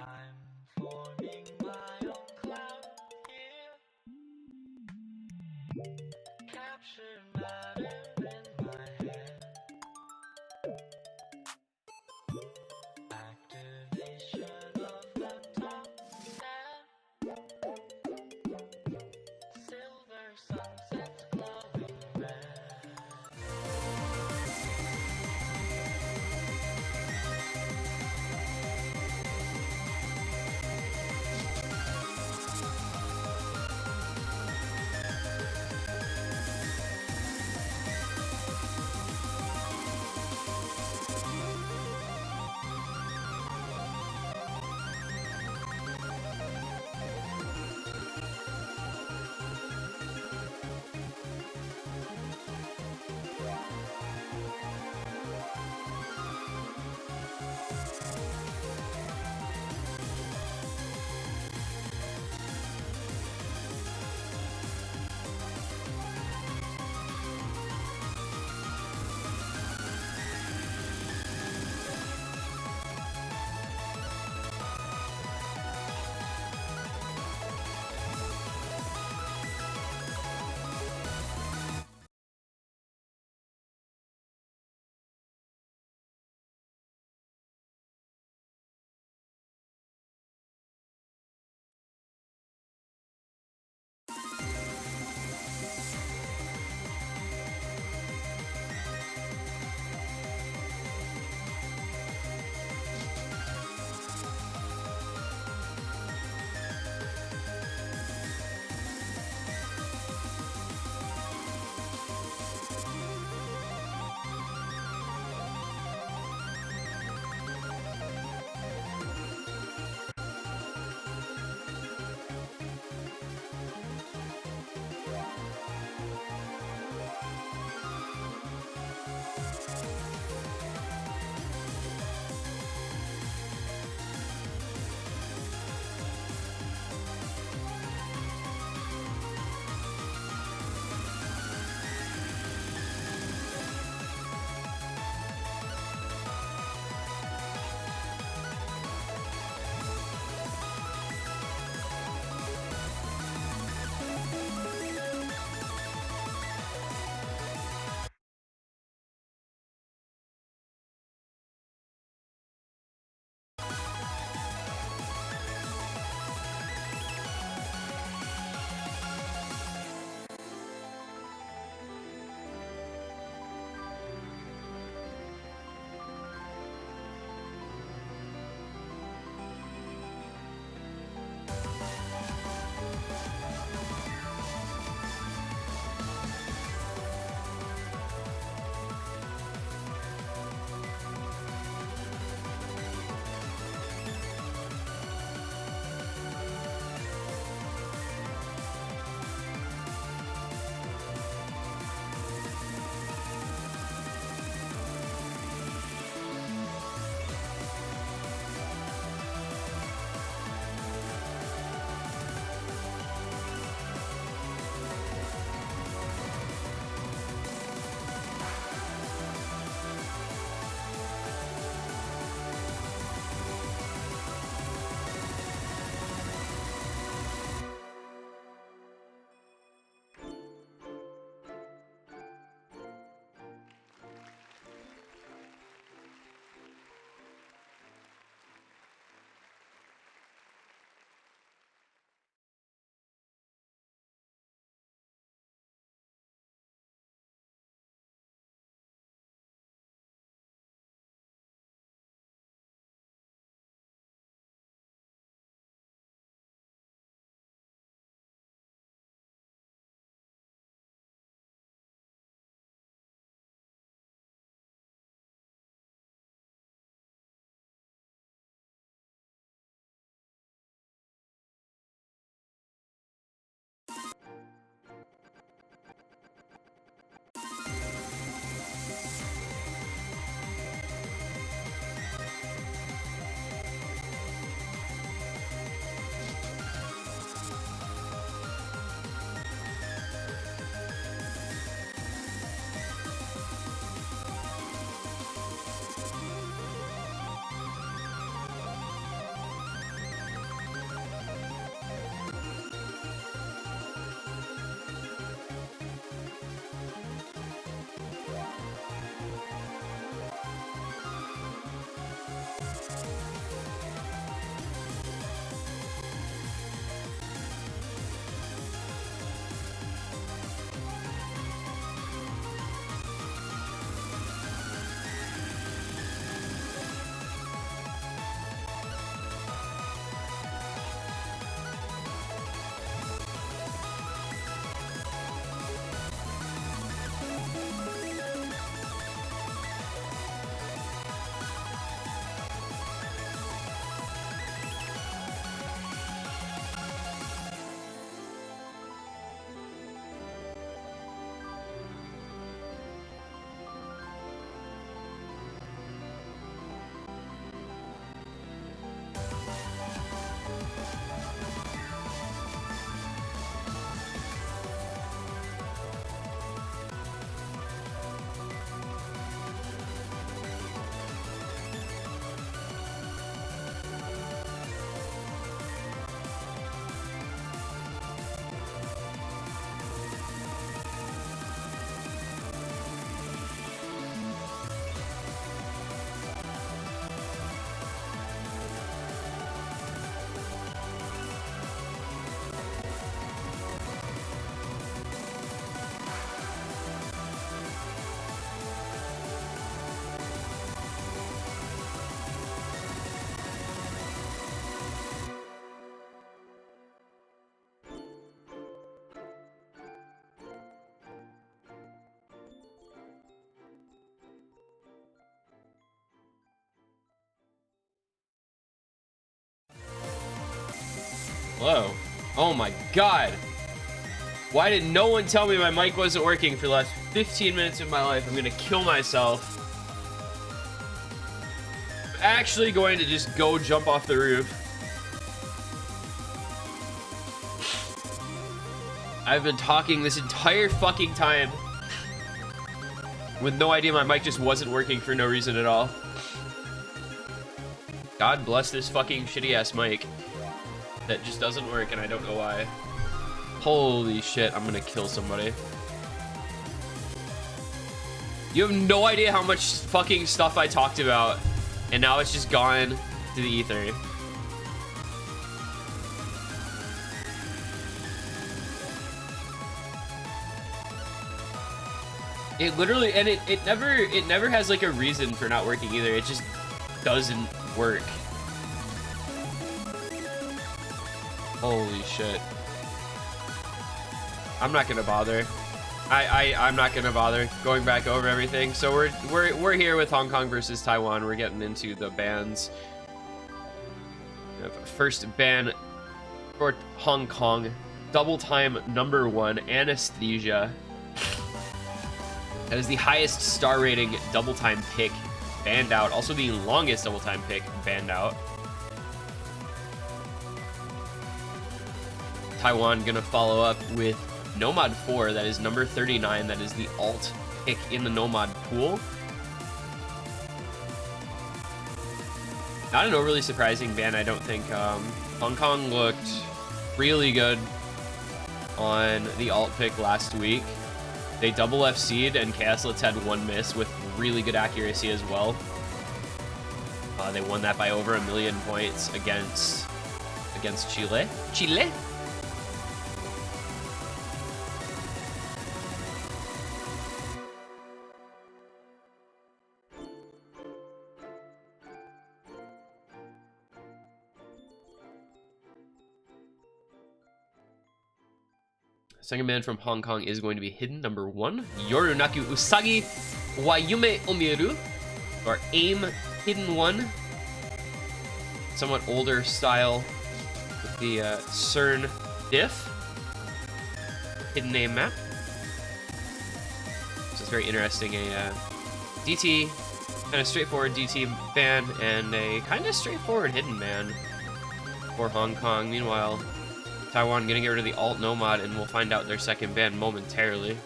I'm forming my own cloud here. Capture matter in my head. Activation of the top set. Silver sunsets glowing red. Hello. Oh my god. Why did no one tell me my mic wasn't working for the last 15 minutes of my life? I'm gonna kill myself. I'm actually going to just go jump off the roof. I've been talking this entire fucking time with no idea my mic just wasn't working for no reason at all. God bless this fucking shitty ass mic that just doesn't work and I don't know why. Holy shit, I'm gonna kill somebody. You have no idea how much fucking stuff I talked about and now it's just gone to the ether. It literally, and it never has like a reason for not working either. It just doesn't work. Holy shit. I'm not gonna bother. I'm not gonna bother going back over everything. So we're here with Hong Kong versus Taiwan. We're getting into the bans. We have first ban for Hong Kong. Double time #1, Anesthesia. That is the highest star rating double time pick banned out. Also the longest double time pick banned out. Taiwan gonna follow up with Nomad 4. That is number 39. That is the alt pick in the Nomad pool. Not an overly surprising ban, I don't think. Hong Kong looked really good on the alt pick last week. They double FC'd and Chaoslets had one miss with really good accuracy as well. They won that by over 1 million points against Chile. Chile? Second ban from Hong Kong is going to be hidden #1, Yorunaku Usagi Wayume Omiru, or AIM Hidden 1. Somewhat older style with the CERN diff. Hidden name map. So it's very interesting. A DT, kind of straightforward DT ban, and a kind of straightforward hidden ban for Hong Kong. Meanwhile, Taiwan gonna get rid of the alt Nomad, and we'll find out their second ban momentarily.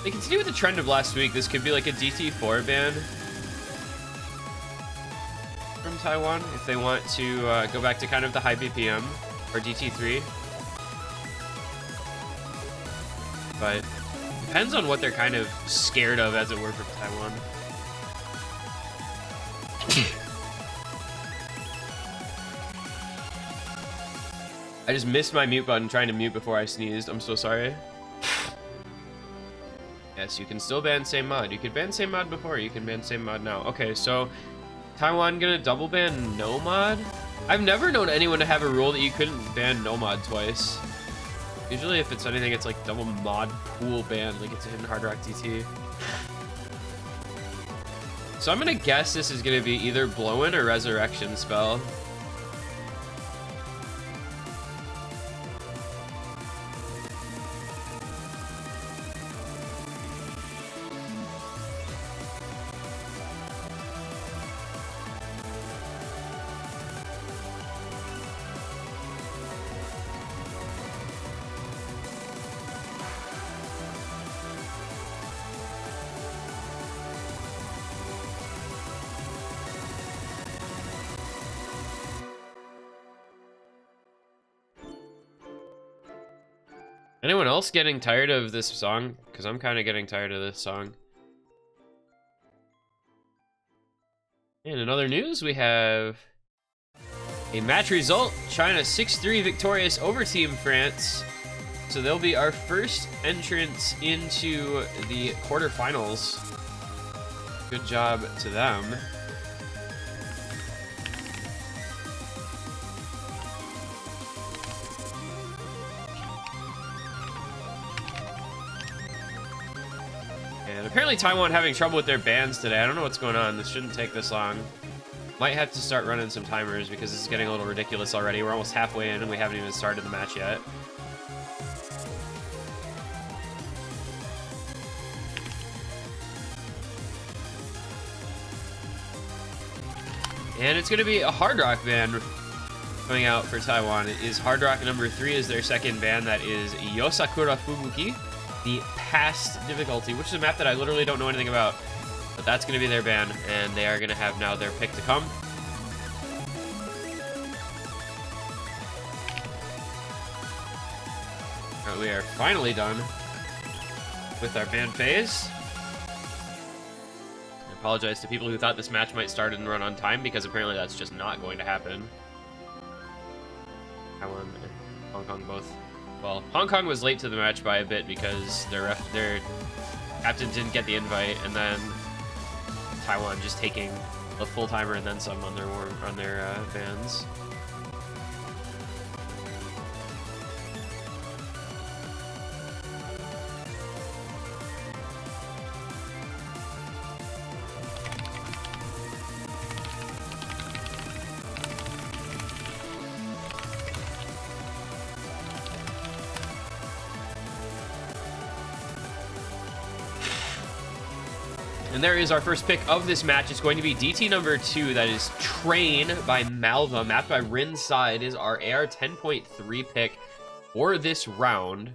They continue with the trend of last week. This could be like a DT4 ban from Taiwan if they want to go back to kind of the high BPM. Or DT3. But depends on what they're kind of scared of, as it were, from Taiwan. I just missed my mute button trying to mute before I sneezed. I'm so sorry. Yes, you can still ban same mod. You could ban same mod before, you can ban same mod now. Okay, so Taiwan gonna double ban no mod? I've never known anyone to have a rule that you couldn't ban Nomad twice. Usually if it's anything, it's like double mod pool ban, like it's a hidden Hard Rock DT. So I'm gonna guess this is gonna be either Blow-In or Resurrection spell. Anyone else getting tired of this song? Because I'm kind of getting tired of this song. And in other news, we have a match result. China 6-3 victorious over Team France. So they'll be our first entrance into the quarterfinals. Good job to them. And apparently Taiwan having trouble with their bans today. I don't know what's going on. This shouldn't take this long. Might have to start running some timers because this is getting a little ridiculous already. We're almost halfway in and we haven't even started the match yet. And it's going to be a Hard Rock ban coming out for Taiwan. It is Hard Rock number 3 is their second ban. That is Yosakura Fubuki, the past difficulty, which is a map that I literally don't know anything about. But that's going to be their ban, and they are going to have now their pick to come. All right, we are finally done with our ban phase. I apologize to people who thought this match might start and run on time, because apparently that's just not going to happen. Taiwan and Hong Kong both. Well, Hong Kong was late to the match by a bit because their captain didn't get the invite, and then Taiwan just taking a full timer and then some on their bans. And there is our first pick of this match. It's going to be DT number 2. That is Train by Malva, mapped by Rinside, is our AR 10.3 pick for this round.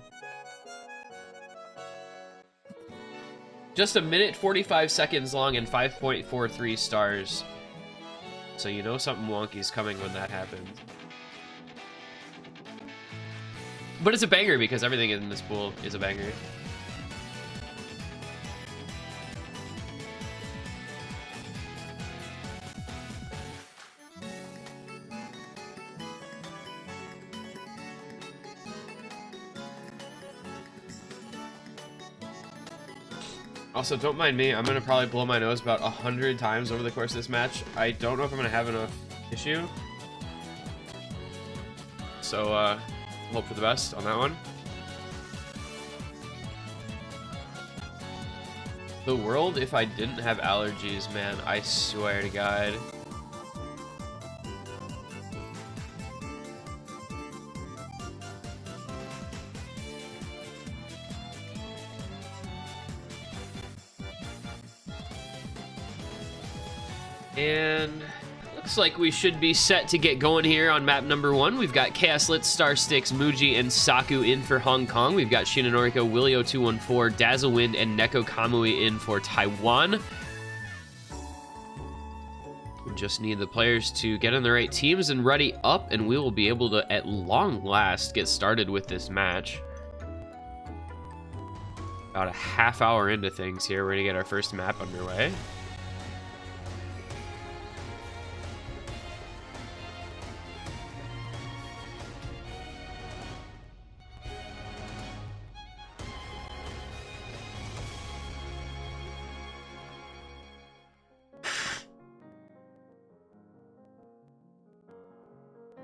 Just a minute 45 seconds long and 5.43 stars. So you know something wonky's coming when that happens. But it's a banger because everything in this pool is a banger. Also, don't mind me. I'm going to probably blow my nose about 100 times over the course of this match. I don't know if I'm going to have enough tissue. So, hope for the best on that one. The world if I didn't have allergies, man. I swear to God. And looks like we should be set to get going here on map number 1. We've got Chaos Lit, Star Sticks, Muji, and Saku in for Hong Kong. We've got Shinonorico, Willio214, Dazzlewind, and Neko Kamui in for Taiwan. We just need the players to get in the right teams and ready up, and we will be able to, at long last, get started with this match. About a half hour into things here, we're going to get our first map underway.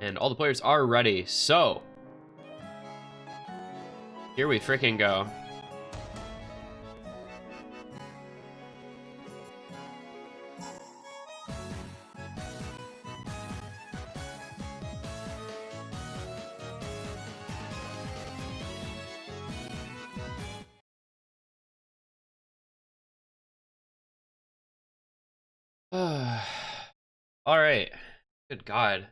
And all the players are ready, so here we freaking go. All right. Good God.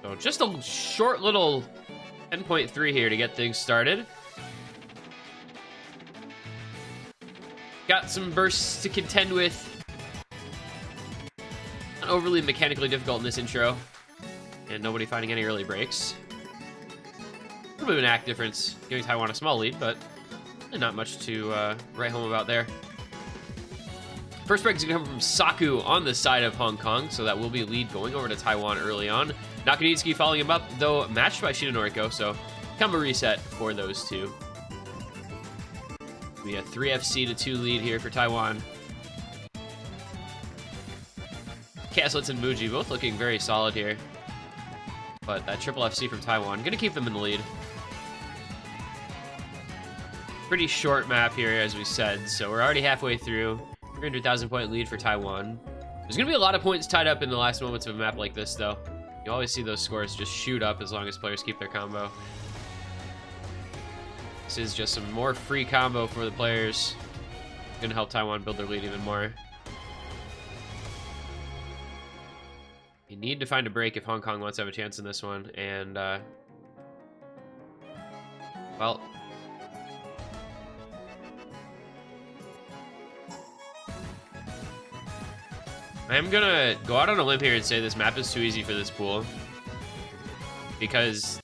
So just a short little 10.3 here to get things started. Got some bursts to contend with. Not overly mechanically difficult in this intro. And nobody finding any early breaks. A little bit of an act difference, giving Taiwan a small lead, but not much to write home about there. First break is going to come from Saku on the side of Hong Kong, so that will be a lead going over to Taiwan early on. Nakanitsuki following him up, though matched by Shinonorico, so come a reset for those two. We have 3 FC to 2 lead here for Taiwan. Caslets and Muji both looking very solid here. But that triple FC from Taiwan, gonna keep them in the lead. Pretty short map here, as we said, so we're already halfway through. 300,000 point lead for Taiwan. There's gonna be a lot of points tied up in the last moments of a map like this, though. You always see those scores just shoot up as long as players keep their combo. This is just some more free combo for the players. Gonna help Taiwan build their lead even more. You need to find a break if Hong Kong wants to have a chance in this one, and well, I'm gonna go out on a limb here and say this map is too easy for this pool, because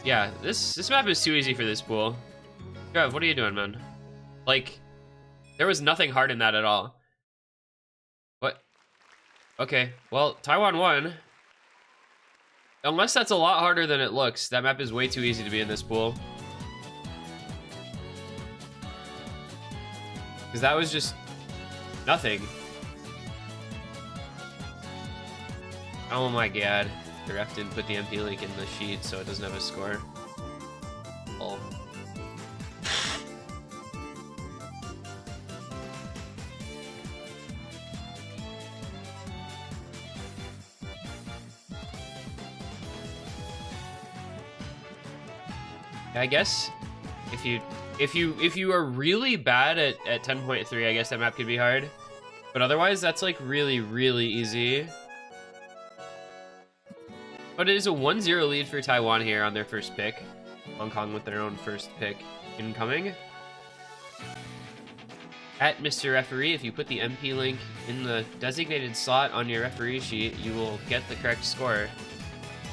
yeah, this map is too easy for this pool. Trev, what are you doing, man? Like, there was nothing hard in that at all. What? Okay, well, Taiwan won. Unless that's a lot harder than it looks, that map is way too easy to be in this pool. Because that was just nothing. Oh my god. The ref didn't put the MP link in the sheet, so it doesn't have a score. Oh. I guess if you are really bad at 10.3, I guess that map could be hard. But otherwise, that's like really easy. But it is a 1-0 lead for Taiwan here on their first pick. Hong Kong with their own first pick incoming. At Mr. Referee, if you put the MP link in the designated slot on your referee sheet, you will get the correct score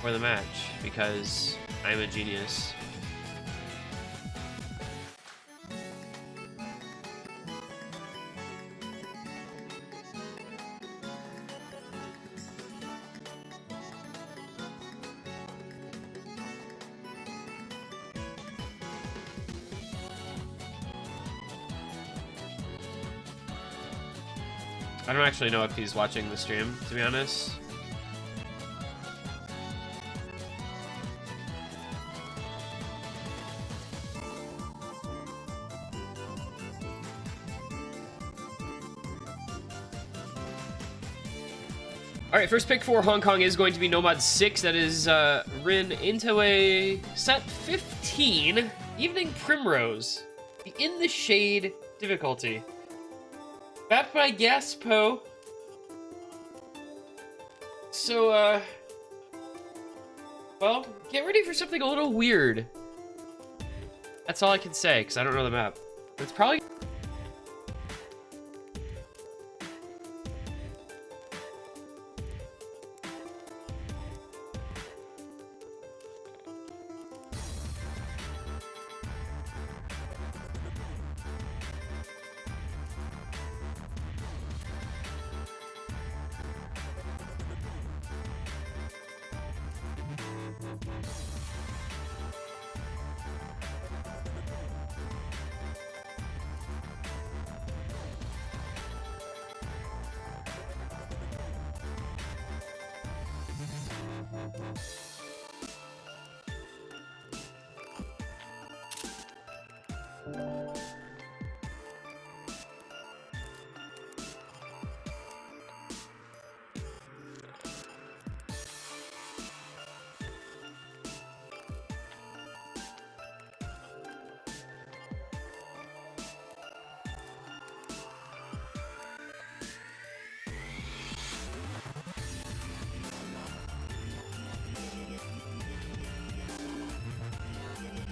for the match, because I'm a genius. I don't actually know if he's watching the stream, to be honest. All right, first pick for Hong Kong is going to be Nomad 6. That is Rin into a set 15, Evening Primrose, the In the Shade difficulty. Backed by Gaspo. So, well, get ready for something a little weird. That's all I can say, because I don't know the map. It's probably...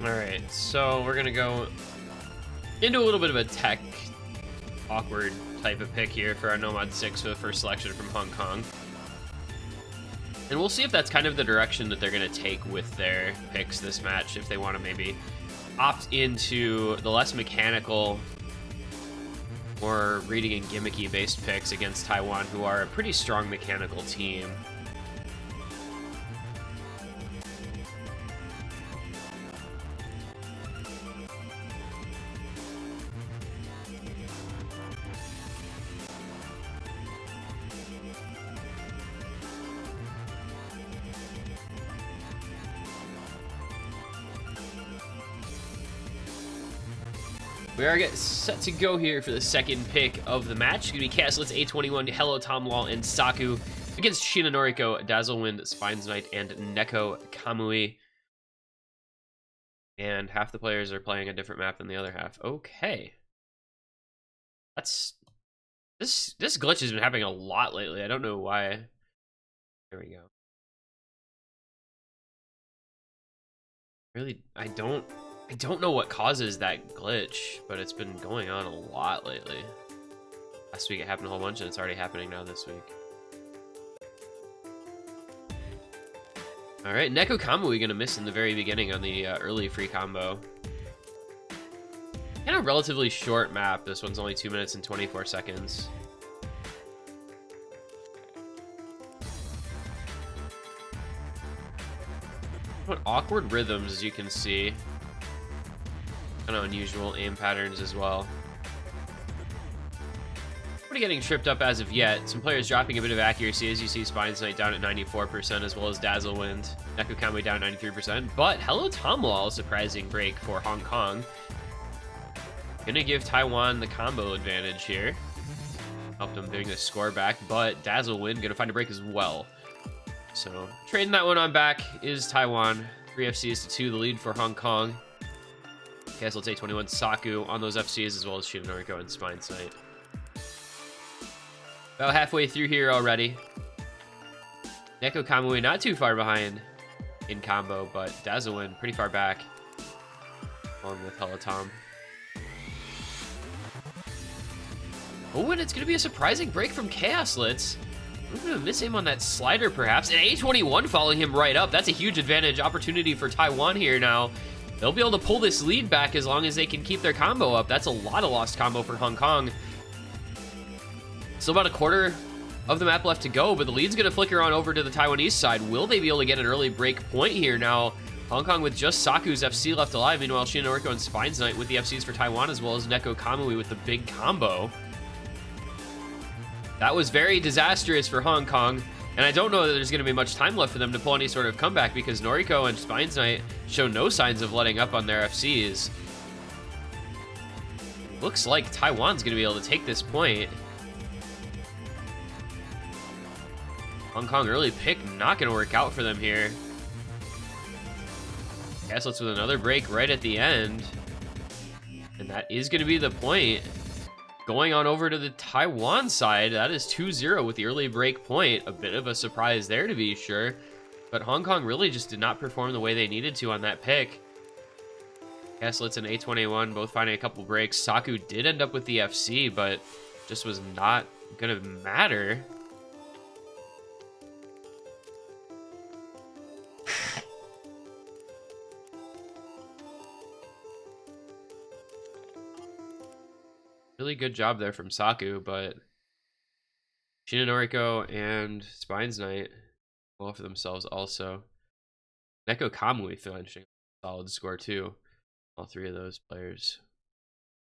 Alright, so we're gonna go into a little bit of a tech awkward type of pick here for our Nomad 6 for the first selection from Hong Kong. And we'll see if that's kind of the direction that they're gonna take with their picks this match, if they want to maybe opt into the less mechanical, more reading and gimmicky based picks against Taiwan, who are a pretty strong mechanical team. We are set to go here for the second pick of the match. It's going to be Chaos Litz, A21, Hello Tom Wall, and Saku against Shina Noriko, Dazzlewind, Spines Knight, and Neko Kamui. And half the players are playing a different map than the other half. Okay. That's... This glitch has been happening a lot lately. I don't know why. There we go. Really, I don't know what causes that glitch, but it's been going on a lot lately. Last week it happened a whole bunch, and it's already happening now this week. All right, Neko Kamui gonna miss in the very beginning on the early free combo. Kind of relatively short map. This one's only 2 minutes and 24 seconds. What awkward rhythms, as you can see. Kind of unusual aim patterns as well. Nobody getting tripped up as of yet. Some players dropping a bit of accuracy, as you see Spines Knight down at 94%, as well as Dazzlewind. Neko Kamui down at 93%. But Hello Tomwall, surprising break for Hong Kong. Gonna give Taiwan the combo advantage here. Helped them bring the score back, but Dazzlewind gonna find a break as well. So, trading that one on back is Taiwan. 3 FCs to 2, the lead for Hong Kong. Chaos Litz A21, Saku on those FCs, as well as Shina Noriko and Spines Knight. About halfway through here already. Neko Kamui not too far behind in combo, but Dazzlewind pretty far back, along with Hello Tom. Oh, and it's going to be a surprising break from Chaos Litz. A little bit of miss aim on that slider, perhaps. And A21 following him right up. That's a huge advantage opportunity for Taiwan here now. They'll be able to pull this lead back as long as they can keep their combo up. That's a lot of lost combo for Hong Kong. Still about a quarter of the map left to go, but the lead's going to flicker on over to the Taiwanese side. Will they be able to get an early break point here now? Hong Kong with just Saku's FC left alive. Meanwhile, Shina Noriko and Spines Knight with the FCs for Taiwan, as well as Neko Kamui with the big combo. That was very disastrous for Hong Kong, and I don't know that there's going to be much time left for them to pull any sort of comeback, because Noriko and Spines Knight show no signs of letting up on their FCs. Looks like Taiwan's going to be able to take this point. Hong Kong early pick not going to work out for them here. Chaos Litz with another break right at the end, and that is going to be the point. Going on over to the Taiwan side, that is 2-0 with the early break point. A bit of a surprise there, to be sure. But Hong Kong really just did not perform the way they needed to on that pick. Chaos Litz and A21 both finding a couple breaks. Saku did end up with the FC, but just was not going to matter. Really good job there from Saku, but Shina Noriko and Spines Knight go for themselves also. Neko Kamui finishing a solid score too. All three of those players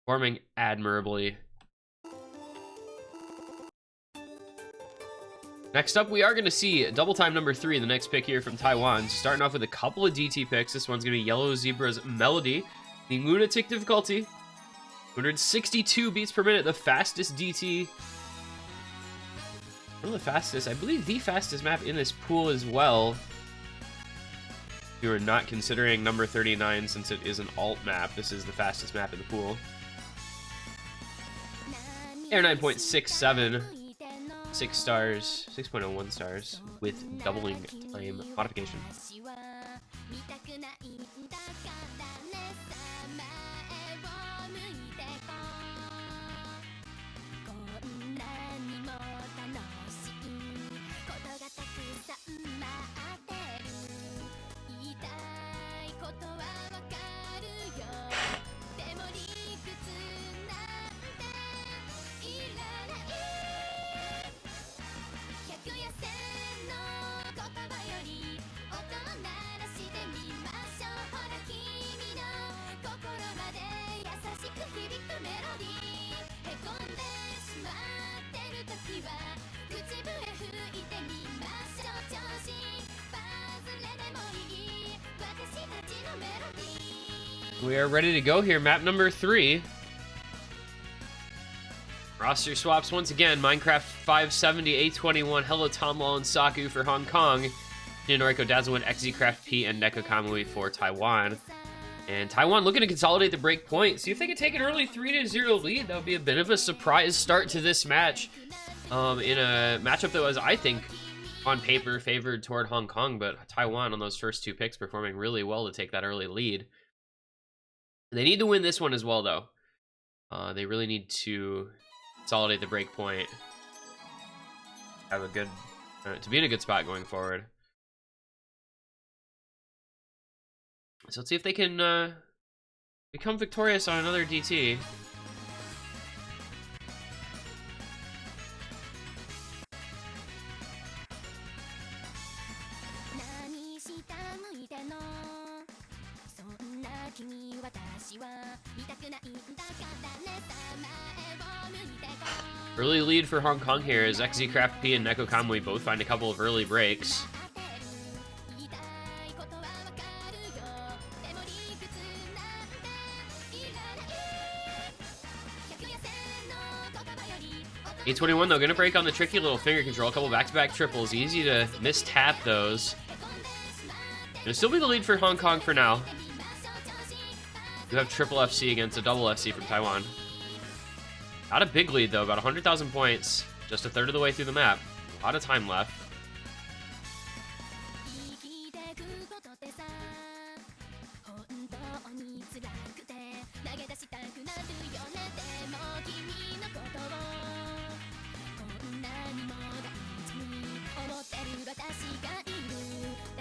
performing admirably. Next up, we are going to see double time number 3, the next pick here from Taiwan. Starting off with a couple of DT picks. This one's going to be Yellow Zebra's Melody, the lunatic difficulty. 162 beats per minute, the fastest DT. One of the fastest, I believe the fastest map in this pool as well. You are not considering number 39 since it is an alt map. This is the fastest map in the pool. Air 9.67, 6 stars, 6.01 stars with doubling time modification. We are ready to go here. Map number 3. Roster swaps once again. Minecraft 570, A21, Hello Tom Law and Saku for Hong Kong. Noriko, Dazzlewin, XZCraft P, and Neko Kamui for Taiwan. And Taiwan looking to consolidate the break point. See if they can take an early 3-0 lead. That would be a bit of a surprise start to this match. In a matchup that was, I think, on paper favored toward Hong Kong, but Taiwan on those first two picks performing really well to take that early lead. They need to win this one as well, though. They really need to consolidate the break point. Have a good, to be in a good spot going forward. So let's see if they can become victorious on another DT. Early lead for Hong Kong here as XZCraft P and Neko Kamui both find a couple of early breaks. A21 though, gonna break on the tricky little finger control. A couple back-to-back triples, easy to mistap those. Gonna still be the lead for Hong Kong for now. You have triple FC against a double FC from Taiwan. Not a big lead though, about 100,000 points. Just a third of the way through the map. A lot of time left.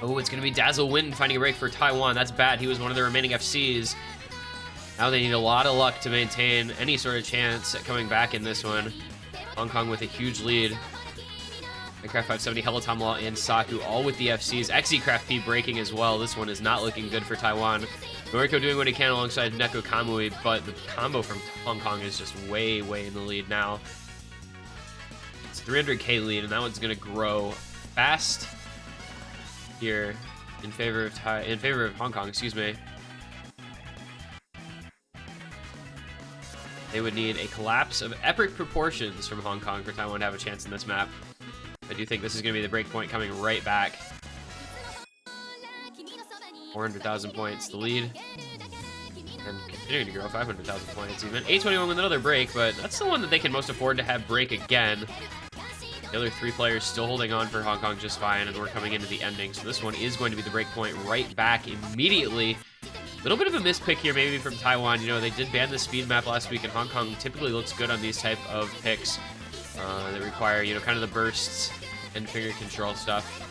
Oh, it's going to be Dazzlewin finding a break for Taiwan. That's bad. He was one of the remaining FCs. Now they need a lot of luck to maintain any sort of chance at coming back in this one. Hong Kong with a huge lead. Minecraft 570, Hello Tom Law, and Saku all with the FCs. XZCraft P breaking as well. This one is not looking good for Taiwan. Noriko doing what he can alongside Neko Kamui, but the combo from Hong Kong is just way, way in the lead now. It's 300k lead, and that one's going to grow fast here in favor of Hong Kong, excuse me. They would need a collapse of epic proportions from Hong Kong for Taiwan to have a chance in this map. I do think this is going to be the break point coming right back. 400,000 points, the lead. And continuing to grow 500,000 points even. A21 with another break, but that's the one that they can most afford to have break again. The other three players still holding on for Hong Kong just fine, and we're coming into the ending. So this one is going to be the break point right back immediately. A little bit of a mispick here maybe from Taiwan. You know, they did ban the speed map last week, and Hong Kong typically looks good on these type of picks that require, you know, kind of the bursts and finger control stuff.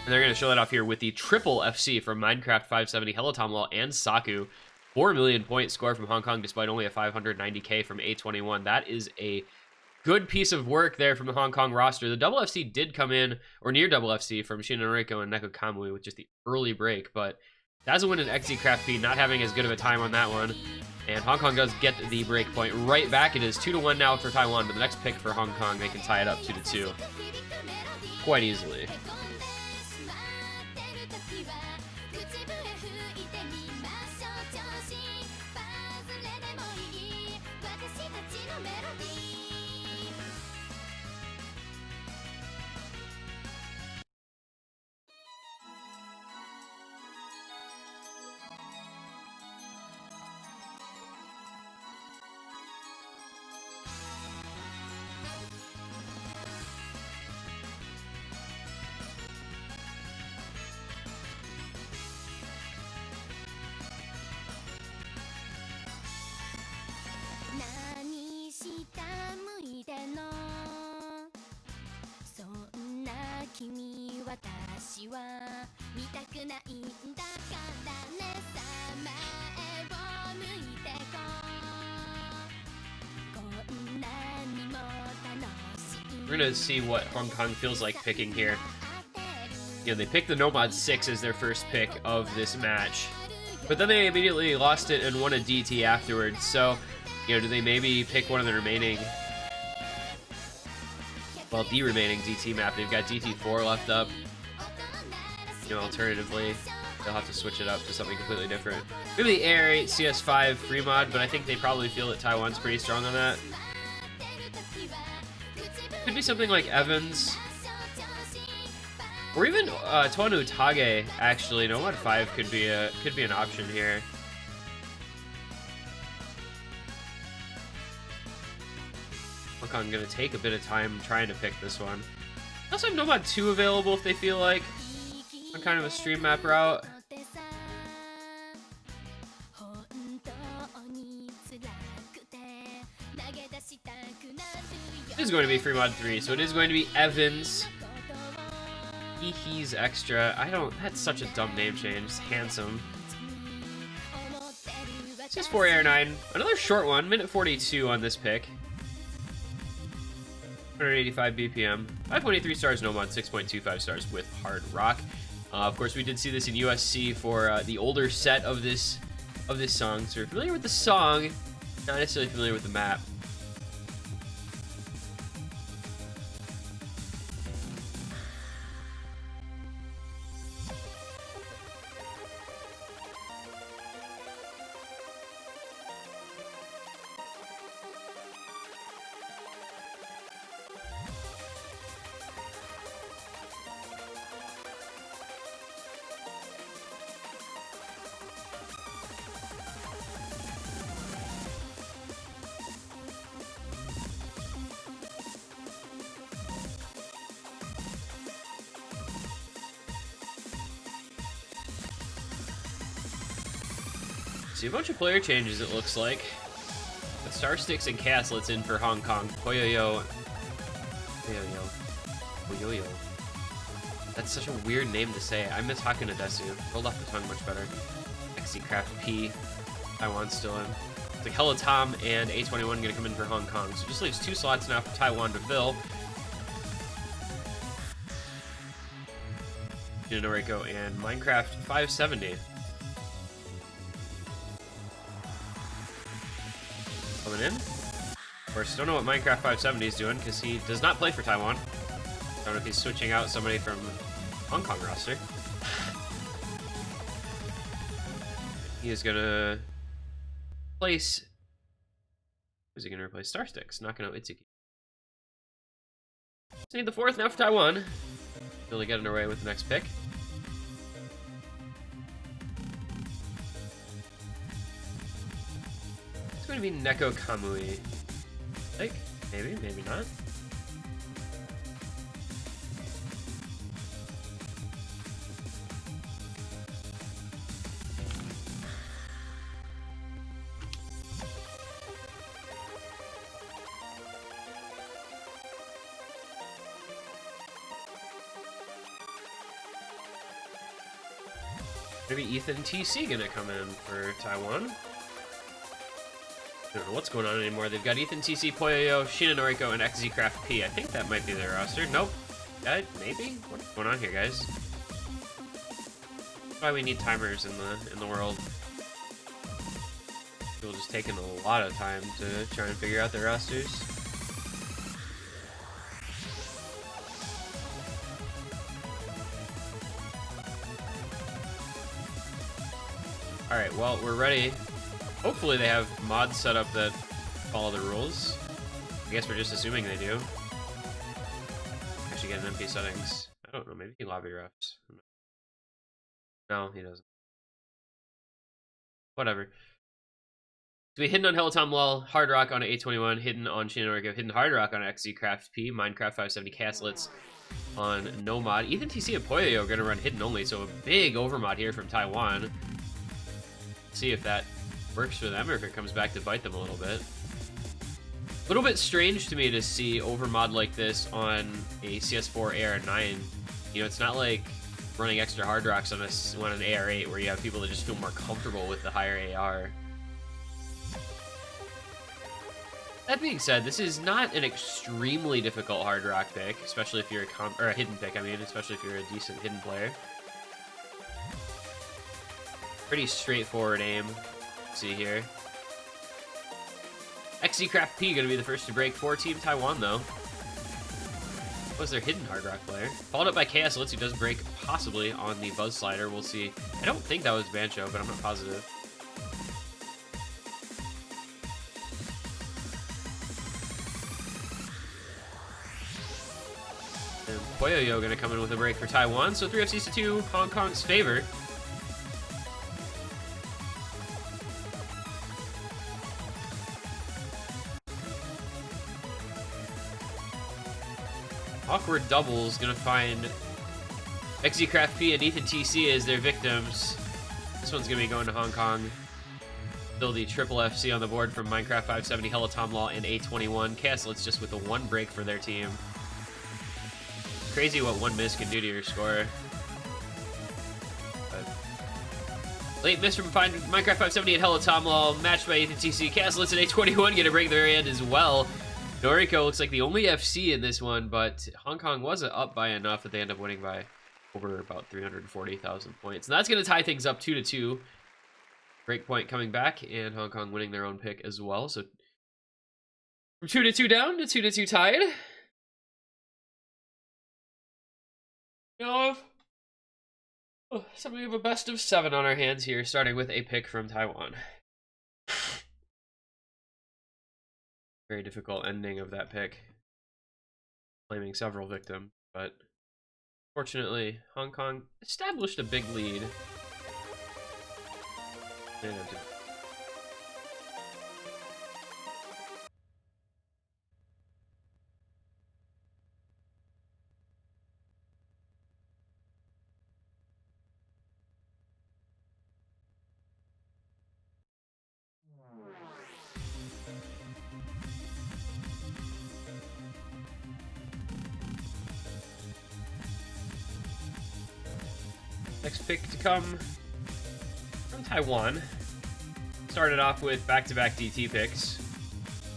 And they're going to show that off here with the triple FC from Minecraft 570, Hello Tom Law, and Saku. 4 million point score from Hong Kong despite only a 590k from A21. That is a good piece of work there from the Hong Kong roster. The double FC did come in, or near double FC, from Noriko and Neko Kamui with just the early break, but Dazzlewin and XZCraft P not having as good of a time on that one. And Hong Kong does get the break point right back. It is 2-1 now for Taiwan, but the next pick for Hong Kong, they can tie it up 2-2 quite easily. We're gonna see what Hong Kong feels like picking here. You know, they picked the Nomad 6 as their first pick of this match, but then they immediately lost it and won a DT afterwards. So, you know, do they maybe pick one of the remaining, well, the remaining DT map? They've got DT4 left up. You know, alternatively, they'll have to switch it up to something completely different. Maybe the AR8 CS5 free mod, but I think they probably feel that Taiwan's pretty strong on that. Could be something like Evans. Or even Tuanu Tage, actually. Nomad 5 could be an option here. Look, I'm gonna take a bit of time trying to pick this one. I also have Nomad 2 available if they feel like on kind of a stream map route. It is going to be free mod 3, so it is going to be Evans. He's extra. That's such a dumb name change. It's handsome. It's just 4 Air 9. Another short one, minute 42 on this pick. 185 BPM. 5.83 stars, no mod, 6.25 stars with Hard Rock. Of course, we did see this in USC for the older set of this song. So you're familiar with the song, not necessarily familiar with the map. See a bunch of player changes, it looks like. With Star Sticks and Castlets in for Hong Kong. Poyoyo. Poyoyo. That's such a weird name to say. I miss Hakunadesu. Rolled off the tongue much better. XCraft P. Taiwan's still in. It's like Hello Tom and A21 gonna come in for Hong Kong. So just leaves 2 slots now for Taiwan to fill. Noriko and Minecraft 570. Coming in. Of course, don't know what Minecraft 570 is doing because he does not play for Taiwan. Don't know if he's switching out somebody from Hong Kong roster. He is gonna place. Who's he gonna replace? Star Sticks, knocking out Itsuki. Just need the 4th now for Taiwan. Really getting away with the next pick. It's going to be Neko Kamui. I think. Maybe, maybe not. Maybe Ethan TC gonna come in for Taiwan. I don't know what's going on anymore. They've got Ethan TC, Poyoyo, Shina Noriko, and XZCraft P. I think that might be their roster. Nope. Maybe? What's going on here, guys? That's why we need timers in the world. People just taking a lot of time to try and figure out their rosters. Alright, well, we're ready. Hopefully they have mods set up that follow the rules. I guess we're just assuming they do. Actually get an MP settings. I don't know, maybe he lobby refs. No, he doesn't. Whatever. So we hidden on Hello Tom Lol, Hard Rock on A21, hidden on Shinorigo, hidden Hard Rock on XZCraft P, Minecraft 570 Castlets on No Mod. Ethan TC and Poyo are going to run hidden only, so a big overmod here from Taiwan. See if that works for them or if it comes back to bite them a little bit. A little bit strange to me to see overmod like this on a CS4 AR9. You know, it's not like running extra hard rocks on an AR8 where you have people that just feel more comfortable with the higher AR. That being said, this is not an extremely difficult hard rock pick, especially if you're a hidden pick, I mean, especially if you're a decent hidden player. Pretty straightforward aim. See here. XZCraft P gonna be the first to break for Team Taiwan though. Was their hidden hard rock player. Followed up by Chaos who does break possibly on the Buzz Slider. We'll see. I don't think that was Bancho, but I'm not positive. Koyoyo going to come in with a break for Taiwan. So 3 FCs to 2, Hong Kong's favor. Awkward doubles going to find XZCraft P and Ethan TC as their victims. This one's going to be going to Hong Kong. Still the triple FC on the board from Minecraft 570, Hella Tom Law, and A21. Castlets just with the 1 break for their team. Crazy what 1 miss can do to your score. But late miss from Minecraft 570 and Hella Tom Law, matched by Ethan TC. Castlets and A21 get a break at the very end as well. Noriko looks like the only FC in this one, but Hong Kong wasn't up by enough that they end up winning by over about 340,000 points. And that's going to tie things up 2-2. Breakpoint coming back, and Hong Kong winning their own pick as well. So from 2-2 down to 2-2 tied. Now we have a best of 7 on our hands here, starting with a pick from Taiwan. Very difficult ending of that pick, claiming several victims, but fortunately, Hong Kong established a big lead. Next pick to come from Taiwan. Started off with back-to-back DT picks.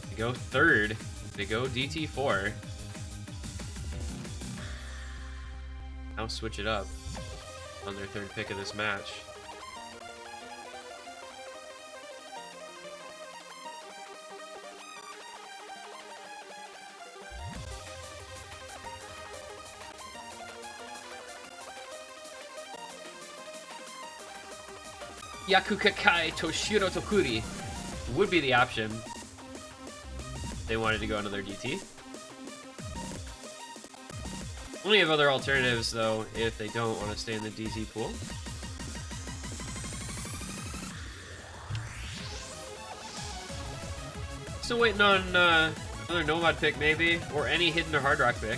They go third. They go DT4. Now switch it up on their third pick of this match. Yakukakai Toshiro Tokuri would be the option. They wanted to go another DT. Plenty of other alternatives, though, if they don't want to stay in the DT pool. Still waiting on another Nomad pick, maybe, or any Hidden or Hard Rock pick.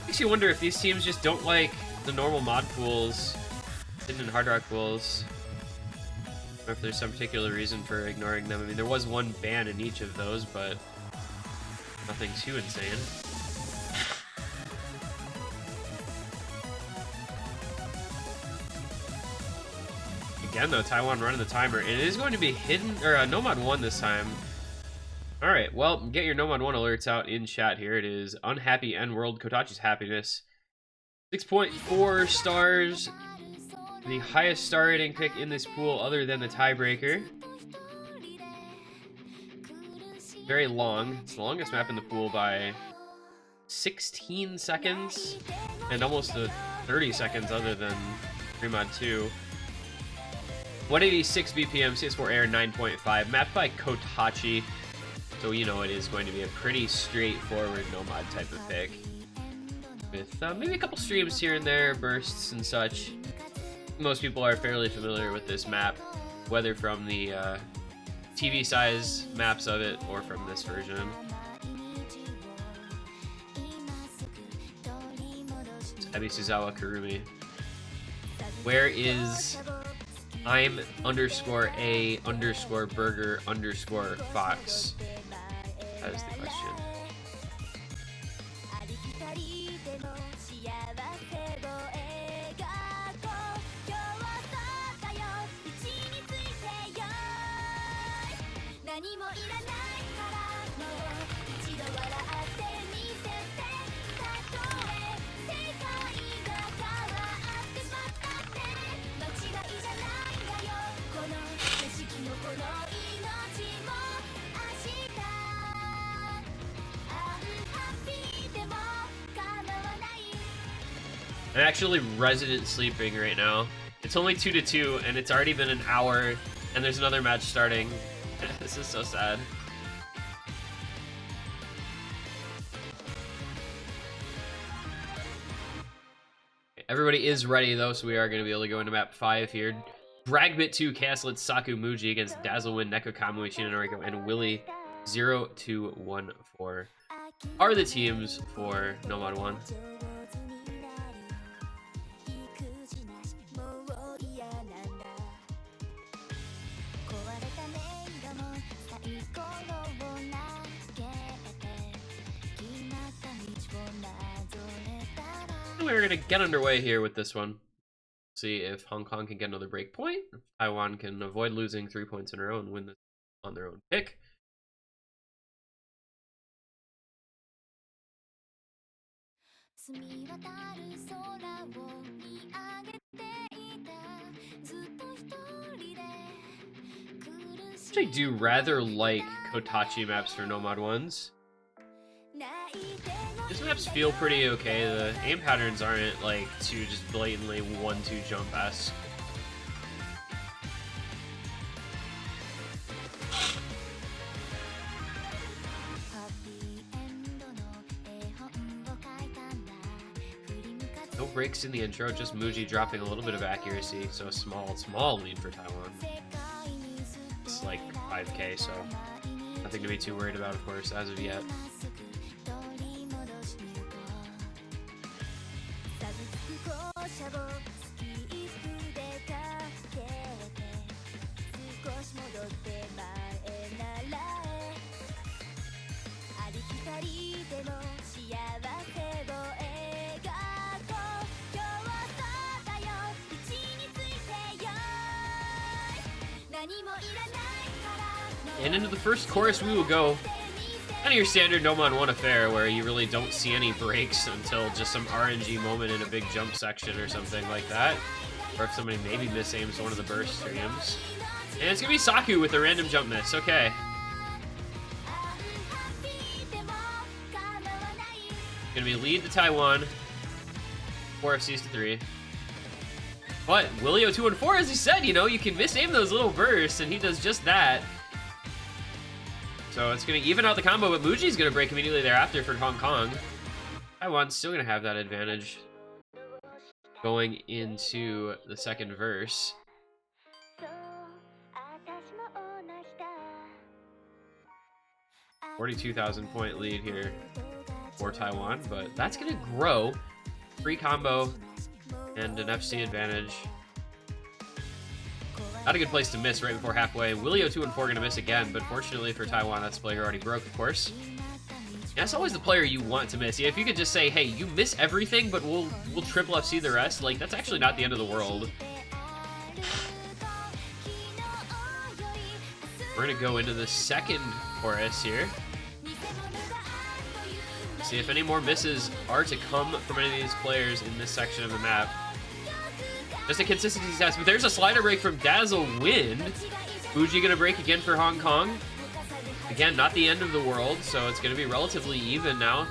Makes you wonder if these teams just don't like the normal mod pools, Hidden and Hard Rock pools, or if there's some particular reason for ignoring them. I mean, there was 1 ban in each of those, but nothing too insane. Again, though, Taiwan running the timer, and it is going to be Hidden or Nomad 1 this time. All right, well, get your Nomad 1 alerts out in chat here. It is Unhappy N World, Kotachi's Happiness. 6.4 stars. The highest star rating pick in this pool other than the tiebreaker. Very long. It's the longest map in the pool by 16 seconds. And almost 30 seconds other than Remod 2. 186 BPM, CS4 Air 9.5. Mapped by Kotachi. So you know it is going to be a pretty straightforward Nomad type of pick. With maybe a couple streams here and there, bursts and such. Most people are fairly familiar with this map, whether from the TV size maps of it or from this version. It's Ebisuzawa Kurumi. Where is I'm underscore A underscore burger underscore fox? That is the question. I'm actually resident sleeping right now It's only 2-2, and it's already been an hour, and there's another match starting. This is so sad. Everybody is ready, though, so we are going to be able to go into map 5 here. Dragbit 2, Castlet, Saku, Muji against Dazzlewind, Neko Kamui, Shiina Noriko, and Willy 0214 are the teams for Nomad 1. We're going to get underway here with this one. See if Hong Kong can get another break point. If Taiwan can avoid losing 3 points in a row and win this on their own pick. I do rather like Kotachi maps for Nomad 1s. These maps feel pretty okay. The aim patterns aren't like too just blatantly 1-2 jump-esque. No breaks in the intro, just Muji dropping a little bit of accuracy, so small lead for Taiwan. It's like 5k, so nothing to be too worried about, of course, as of yet. And into the first chorus we will go. Kind of your standard Nomad 1 affair where you really don't see any breaks until just some RNG moment in a big jump section or something like that. Or if somebody maybe misaims one of the burst streams. And it's going to be Saku with a random jump miss. Okay. Going to be lead to Taiwan. 4 FCs to 3. But Willio 214, as he said, you know, you can misaim those little bursts, and he does just that. So it's going to even out the combo, but Muji's going to break immediately thereafter for Hong Kong. Taiwan's still going to have that advantage going into the second verse. 42,000 point lead here for Taiwan, but that's going to grow. Free combo and an FC advantage. Not a good place to miss right before halfway. Willio 2-4 gonna miss again, but fortunately for Taiwan, that's the player already broke, of course. And that's always the player you want to miss. Yeah, if you could just say, hey, you miss everything, but we'll triple FC the rest, like, that's actually not the end of the world. We're gonna go into the second chorus here. See if any more misses are to come from any of these players in this section of the map. Just a consistency test, but there's a slider break from Dazzlewind. Fuji gonna break again for Hong Kong. Again, not the end of the world, so it's gonna be relatively even now.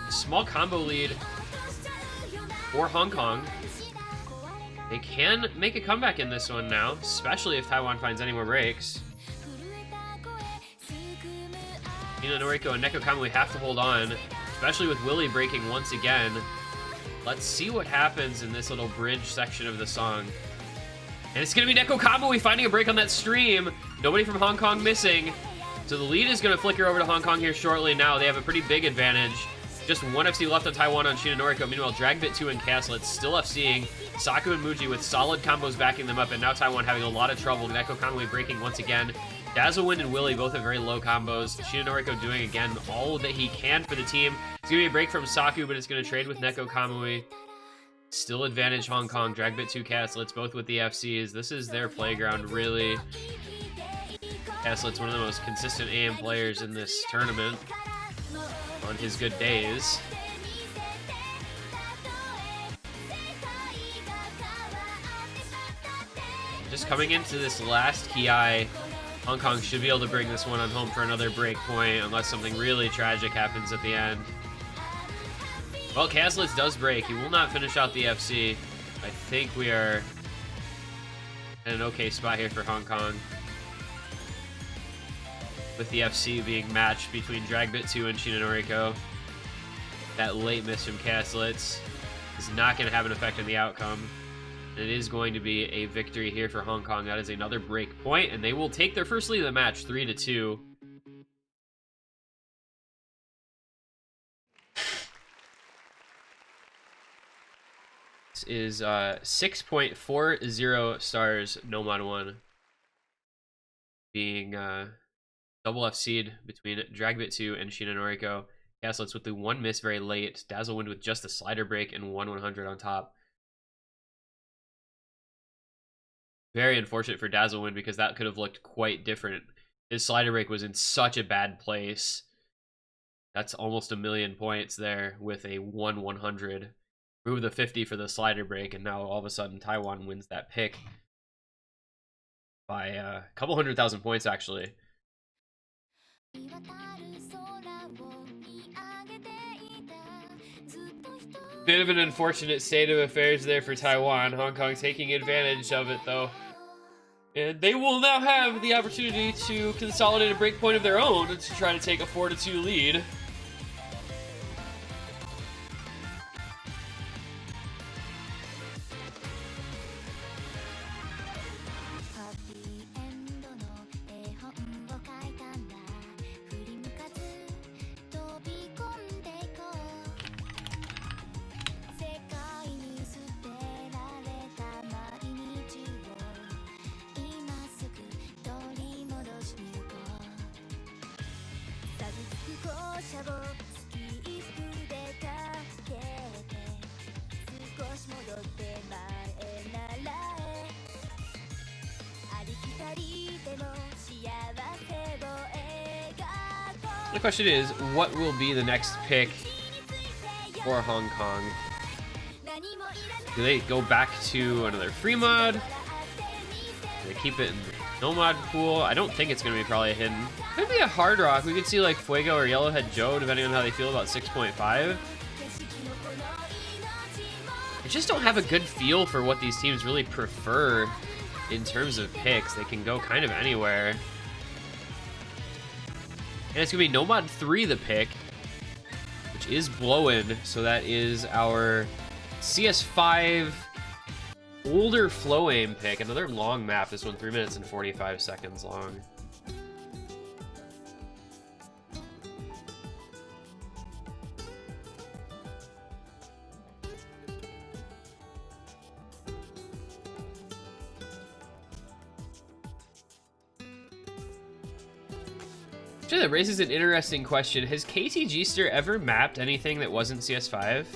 Small combo lead for Hong Kong. They can make a comeback in this one now, especially if Taiwan finds any more breaks. Shiina Noriko and Neko Kamui have to hold on, especially with Willy breaking once again. Let's see what happens in this little bridge section of the song. And it's going to be Neko Kamui finding a break on that stream. Nobody from Hong Kong missing. So the lead is going to flicker over to Hong Kong here shortly now. They have a pretty big advantage. Just 1 FC left on Taiwan on Shiina Noriko. Meanwhile, Dragbit 2 and Castlet still FCing. Saku and Muji with solid combos backing them up. And now Taiwan having a lot of trouble. Neko Kamui breaking once again. Dazzlewind and Willy both have very low combos. Shiina Noriko doing, again, all that he can for the team. It's going to be a break from Saku, but it's going to trade with Neko Kamui. Still advantage Hong Kong. Dragbit 2 Castlets, both with the FCs. This is their playground, really. Castlet's one of the most consistent AM players in this tournament on his good days. Just coming into this last Ki, Hong Kong should be able to bring this one on home for another break point, unless something really tragic happens at the end. Well, Caslitz does break. He will not finish out the FC. I think we are And an okay spot here for Hong Kong, with the FC being matched between Dragbit 2 and Shiina Noriko. That late miss from Caslitz is not going to have an effect on the outcome. And it is going to be a victory here for Hong Kong. That is another break point, and they will take their first lead of the match, 3-2. This is 6.40 stars, Nomad 1. Being double FC'd between Dragbit 2 and Shiina Noriko. Caslitz with the one miss very late. Dazzlewind with just a slider break and 100 on top. Very unfortunate for Dazzlewind because that could have looked quite different. His slider break was in such a bad place. That's almost 1,000,000 points there with a 100. Remove the 50 for the slider break, and now all of a sudden Taiwan wins that pick by a couple 100,000 points, actually. Bit of an unfortunate state of affairs there for Taiwan. Hong Kong taking advantage of it, though. And they will now have the opportunity to consolidate a break point of their own to try to take a 4-2 lead. The question is, what will be the next pick for Hong Kong? Do they go back to another free mod? Do they keep it in Nomad pool? I don't think it's going to be probably a hidden. Could be a Hard Rock. We could see like Fuego or Yellowhead Joe, depending on how they feel about 6.5. I just don't have a good feel for what these teams really prefer in terms of picks. They can go kind of anywhere. And it's going to be Nomad 3 the pick, which is Blowin. So that is our CS5 older flow aim pick. Another long map. This one 3 minutes and 45 seconds long. Actually, that raises an interesting question. Has KTGster ever mapped anything that wasn't CS5?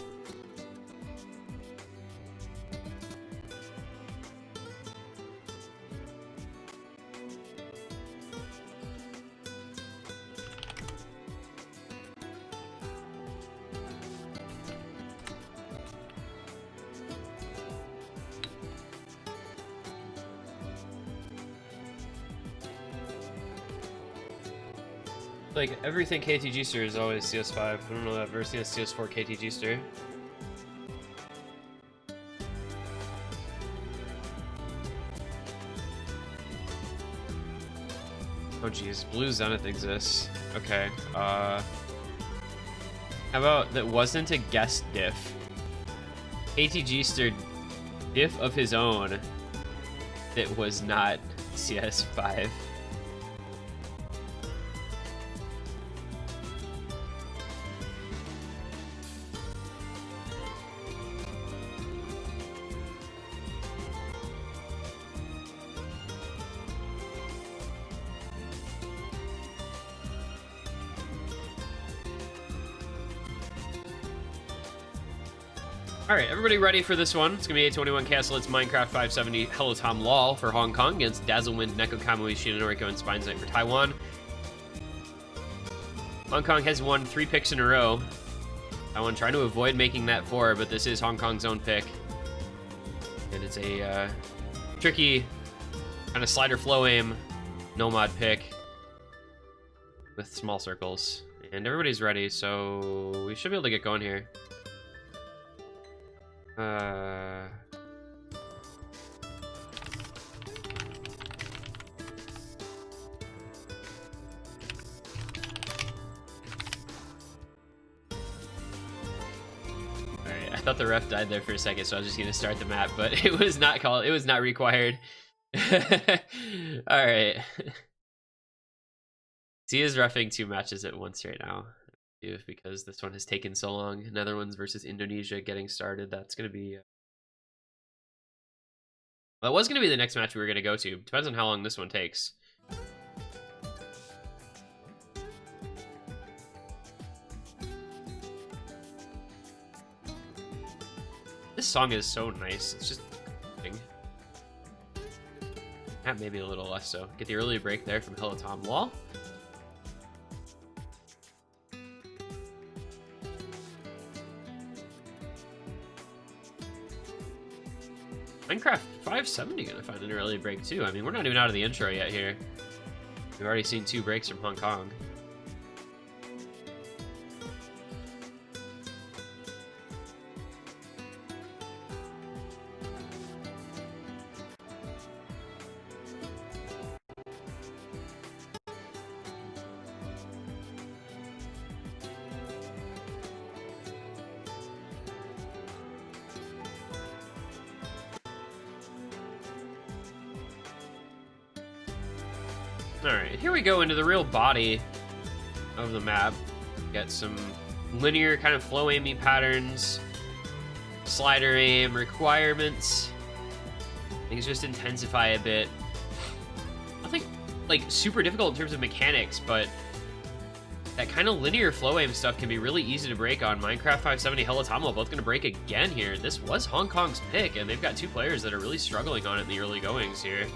Like, everything KTGster is always CS5. I don't know that I've ever seen a CS4 KTGster. Oh geez, Blue Zenith exists. Okay, how about that wasn't a guest diff? KTGster diff of his own that was not CS5. All right, everybody ready for this one? It's gonna be A21 Castle. It's Minecraft 570 Hello Tom Lol for Hong Kong against Dazzlewind, Neko Kamui, Shiina Noriko, and Spines Knight for Taiwan. Hong Kong has won 3 picks in a row. Taiwan trying to avoid making that 4, but this is Hong Kong's own pick. And it's a tricky kind of slider flow aim Nomad pick with small circles. And everybody's ready, so we should be able to get going here. thought the ref died there for a second, so I was just gonna start the map, but it was not called. It was not required. All right. He is roughing 2 matches at once right now, because this one has taken so long. Netherlands versus Indonesia getting started. That's gonna be. Well, it was gonna be the next match we were gonna go to. Depends on how long this one takes. This song is so nice. It's just maybe a little less so. Get the early break there from Helatom Wall. Minecraft 570 gonna find an early break too. I mean, we're not even out of the intro yet here. We've already seen 2 breaks from Hong Kong. Alright, here we go into the real body of the map. Get some linear kind of flow aiming patterns, slider aim requirements. Things just intensify a bit. Nothing like super difficult in terms of mechanics, but that kind of linear flow aim stuff can be really easy to break on. Minecraft 570, Helatom both going to break again here. This was Hong Kong's pick, and they've got 2 players that are really struggling on it in the early goings here.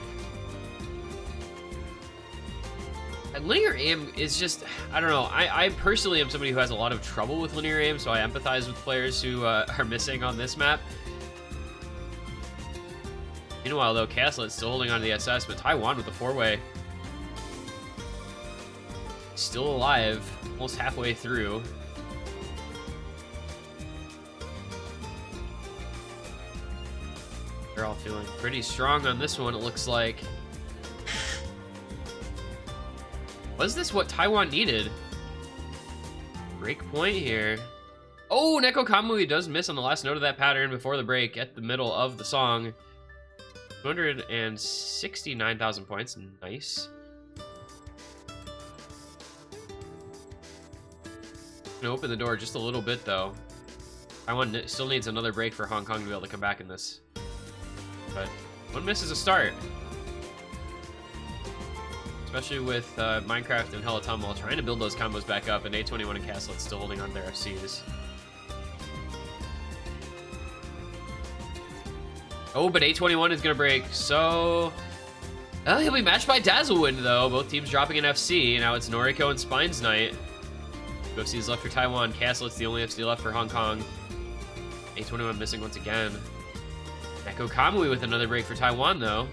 And linear aim is just, I don't know, I personally am somebody who has a lot of trouble with linear aim, so I empathize with players who are missing on this map. Meanwhile, though, Castlet's still holding on to the SS, but Taiwan with the 4-way. Still alive, almost halfway through. They're all feeling pretty strong on this one, it looks like. Was this what Taiwan needed? Break point here. Oh, Neko Kamui does miss on the last note of that pattern before the break at the middle of the song. 269,000 points. Nice. Gonna open the door just a little bit, though. Taiwan still needs another break for Hong Kong to be able to come back in this. But 1 miss is a start. Especially with Minecraft and Helatom while trying to build those combos back up, and A21 and Castlet still holding on to their FCs. Oh, but A21 is going to break, so... he'll be matched by Dazzlewind, though. Both teams dropping an FC. Now it's Noriko and Spines Knight. 2 FCs left for Taiwan. Castlet's the only FC left for Hong Kong. A21 missing once again. Neko Kamui with another break for Taiwan, though.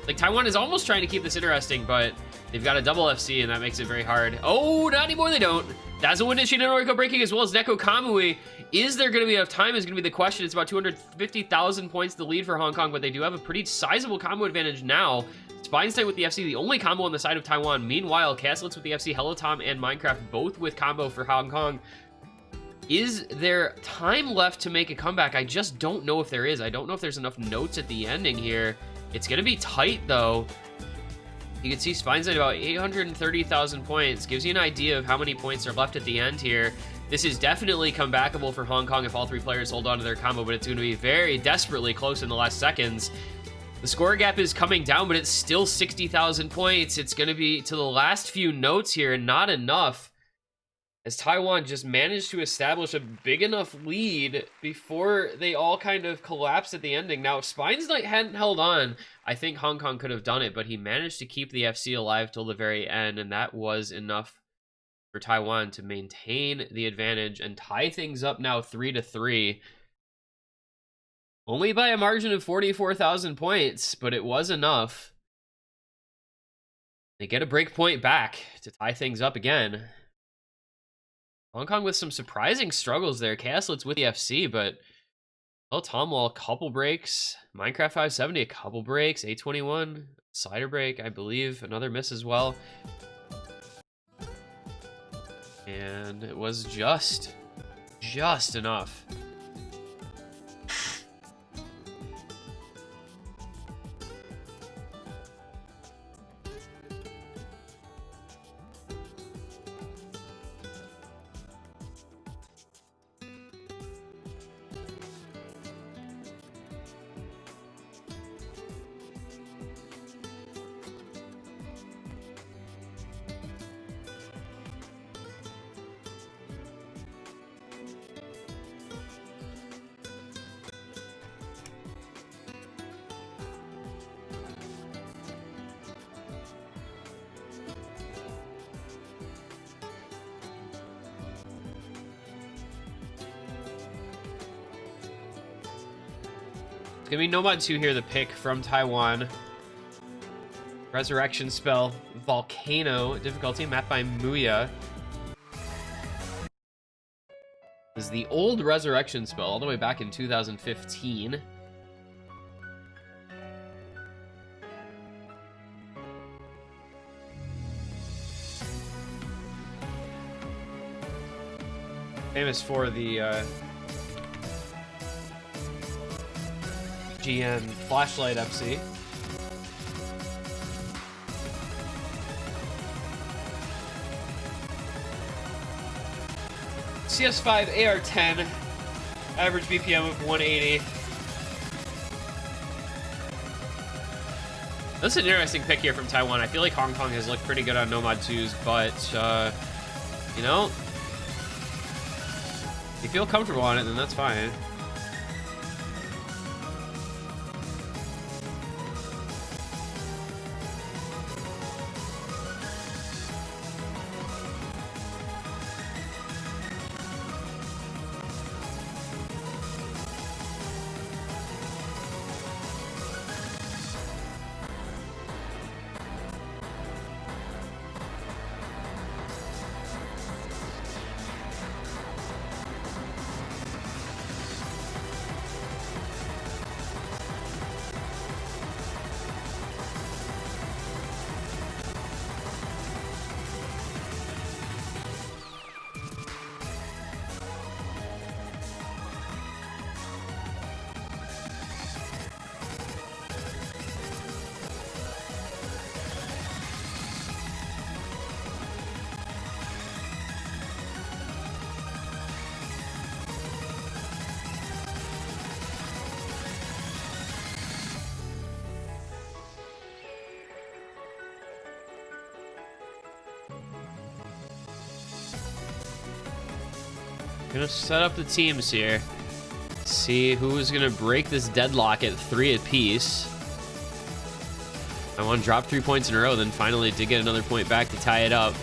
Like, Taiwan is almost trying to keep this interesting, but they've got a double FC, and that makes it very hard. Oh, not anymore, they don't. Dazzlewind and Noriko breaking as well as Neko Kamui. Is there going to be enough time is going to be the question. It's about 250,000 points the lead for Hong Kong, but they do have a pretty sizable combo advantage now. Spines Knight with the FC, the only combo on the side of Taiwan. Meanwhile, Castlet's with the FC, Helatom and Minecraft both with combo for Hong Kong. Is there time left to make a comeback? I just don't know if there is. I don't know if there's enough notes at the ending here. It's going to be tight, though. You can see Spines at about 830,000 points. Gives you an idea of how many points are left at the end here. This is definitely comebackable for Hong Kong if all 3 players hold on to their combo, but it's going to be very desperately close in the last seconds. The score gap is coming down, but it's still 60,000 points. It's going to be to the last few notes here, and not enough, as Taiwan just managed to establish a big enough lead before they all kind of collapsed at the ending. Now, if Spines Knight hadn't held on, I think Hong Kong could have done it, but he managed to keep the FC alive till the very end, and that was enough for Taiwan to maintain the advantage and tie things up now 3-3. Only by a margin of 44,000 points, but it was enough. They get a break point back to tie things up again. Hong Kong with some surprising struggles there. Castlet's with the FC, but Tom, a couple breaks. Minecraft 570, a couple breaks. A21, slider break, I believe. Another miss as well. And it was just enough. It's gonna be Nomad 2 here, the pick from Taiwan. Resurrection spell, Volcano, difficulty, mapped by Muya. This is the old Resurrection spell, all the way back in 2015. Famous for the GN Flashlight FC. CS5 AR10, average BPM of 180. That's an interesting pick here from Taiwan. I feel like Hong Kong has looked pretty good on Nomad 2s, but, you know, if you feel comfortable on it, then that's fine. Gonna set up the teams here. See who's gonna break this deadlock at 3 apiece. I want to drop 3 points in a row, then finally did get another point back to tie it up.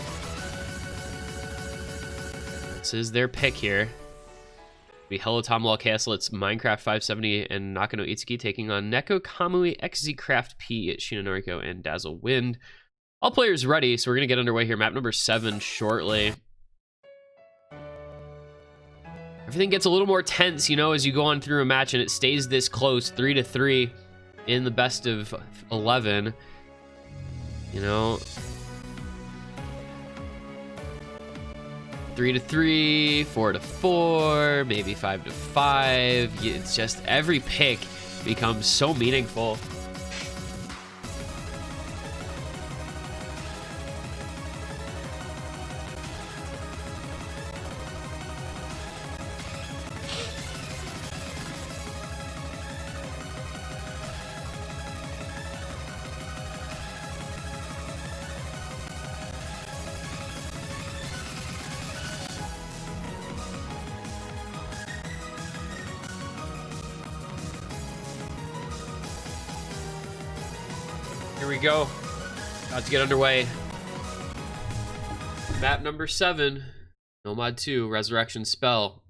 This is their pick here. Be Hello Tom Wall Castle. It's Minecraft 570 and Nakano Itsuki taking on Neko Kamui, XZ Craft P, Shinonariko, and Dazzle Wind. All players ready, so we're gonna get underway here. Map number 7 shortly. Everything gets a little more tense, you know, as you go on through a match, and it stays this close, 3-3 in the best of 11. You know, 3-3, 4-4, maybe 5-5. It's just every pick becomes so meaningful. Here we go. About to get underway. Map number 7. Nomad 2, Resurrection Spell.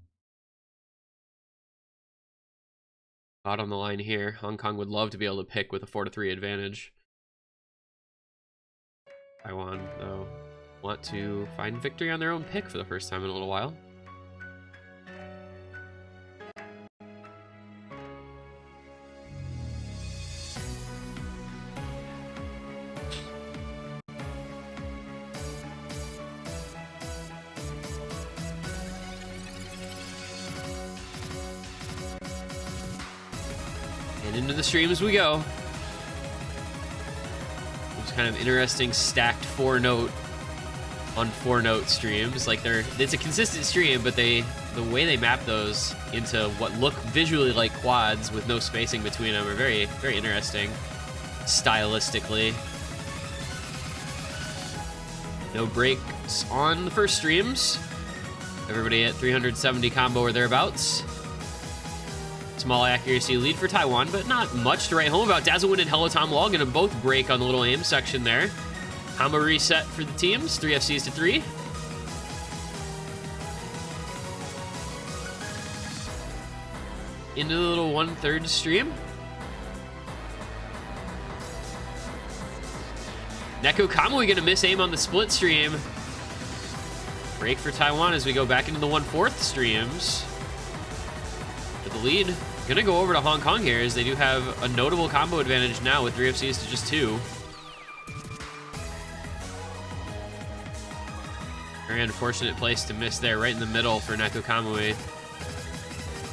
Out on the line here. Hong Kong would love to be able to pick with a 4-3 advantage. Taiwan, though, want to find victory on their own pick for the first time in a little while. And into the stream as we go. It's kind of interesting stacked 4-note on 4-note streams. Like it's a consistent stream, but the way they map those into what look visually like quads with no spacing between them are very, very interesting stylistically. No breaks on the first streams. Everybody at 370 combo or thereabouts. Small accuracy lead for Taiwan, but not much to write home about. Dazzlewind and Hello Tom Wall gonna both break on the little aim section there. Combo reset for the teams, 3 FCs to 3. Into the little 1/3 stream. Neko Kamui gonna miss aim on the split stream. Break for Taiwan as we go back into the 1/4 streams. But the lead gonna go over to Hong Kong here, as they do have a notable combo advantage now with 3 FCs to just 2. Very unfortunate place to miss there, right in the middle for Neko Kamui.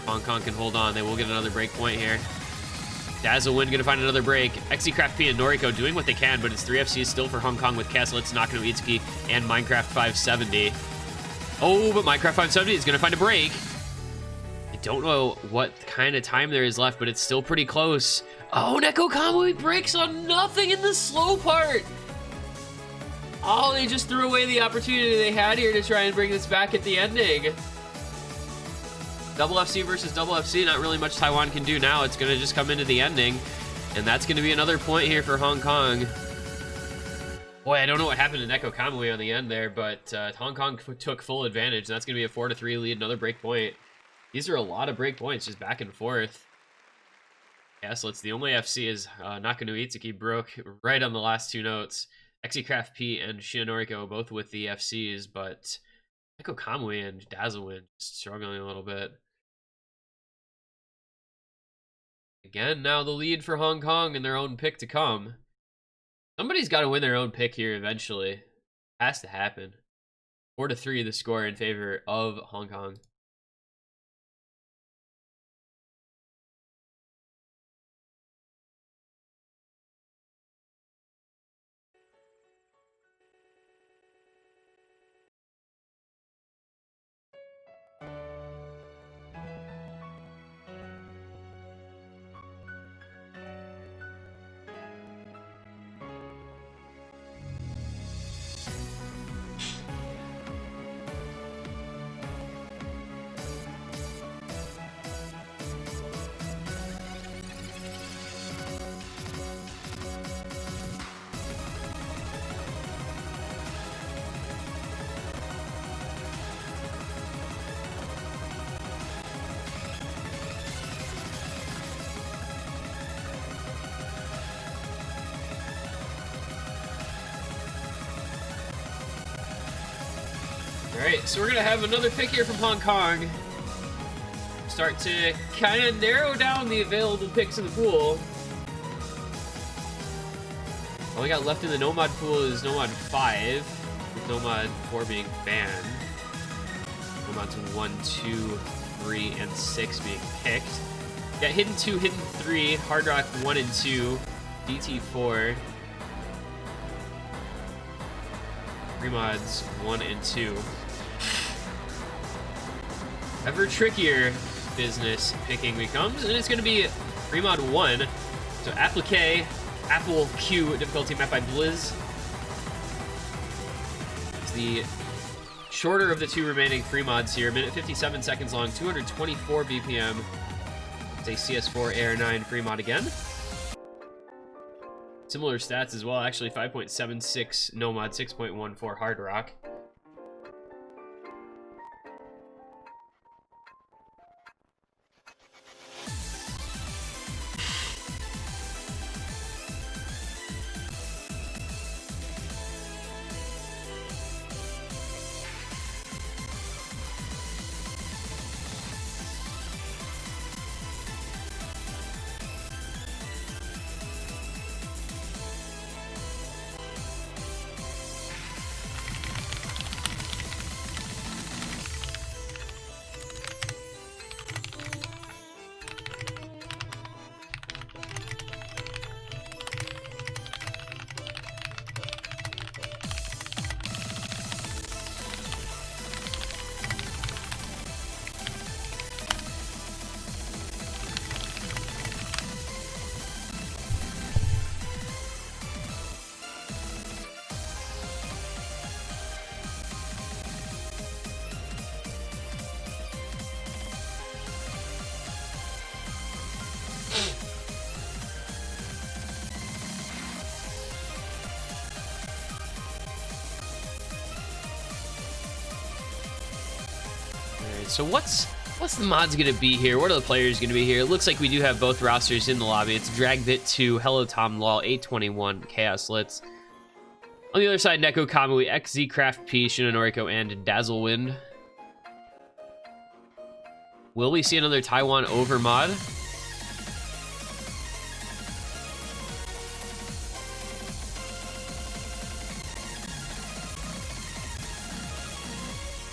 Hong Kong can hold on. They will get another break point here. Dazzlewin gonna find another break. XCraft P and Noriko doing what they can, but it's 3 FCs still for Hong Kong with Caslitz, Nakano Itsuki, and Minecraft 570. Oh, but Minecraft 570 is gonna find a break. I don't know what kind of time there is left, but it's still pretty close. Oh, Neko Kamui breaks on nothing in the slow part. Oh, they just threw away the opportunity they had here to try and bring this back at the ending. Double FC versus double FC, not really much Taiwan can do now. It's going to just come into the ending, and that's going to be another point here for Hong Kong. Boy, I don't know what happened to Neko Kamui on the end there, but Hong Kong took full advantage, and that's going to be a 4-3 lead, another break point. These are a lot of break points, just back and forth. Yeah, so it's the only FC is Nakano Itsuki broke right on the last 2 notes. XCraft P and Shinoriko both with the FCs, but Neko Kamui and Dazzlewin struggling a little bit. Again, now the lead for Hong Kong and their own pick to come. Somebody's got to win their own pick here eventually. Has to happen. 4-3 the score in favor of Hong Kong. Alright, so we're going to have another pick here from Hong Kong. Start to kind of narrow down the available picks in the pool. All we got left in the Nomad pool is Nomad 5, with Nomad 4 being banned. Nomads 1, 2, 3, and 6 being picked. Got Hidden 2, Hidden 3, Hard Rock 1 and 2, DT 4. Remods 1 and 2. Ever trickier business picking becomes, and it's going to be Remod 1. So Applique, Apple Q, difficulty map by Blizz. It's the shorter of the 2 remaining free mods here. Minute 57 seconds long, 224 BPM. It's a CS4 AR9 free mod again. Similar stats as well, actually 5.76 Nomad, 6.14 Hard Rock. So what's the mods gonna be here? What are the players gonna be here? It looks like we do have both rosters in the lobby. It's Dragbit 2, Hello Tom Law, 821, Chaos Litz. On the other side, Neko Kamui, XZ Craft P, Shinonorico, and Dazzlewind. Will we see another Taiwan overmod?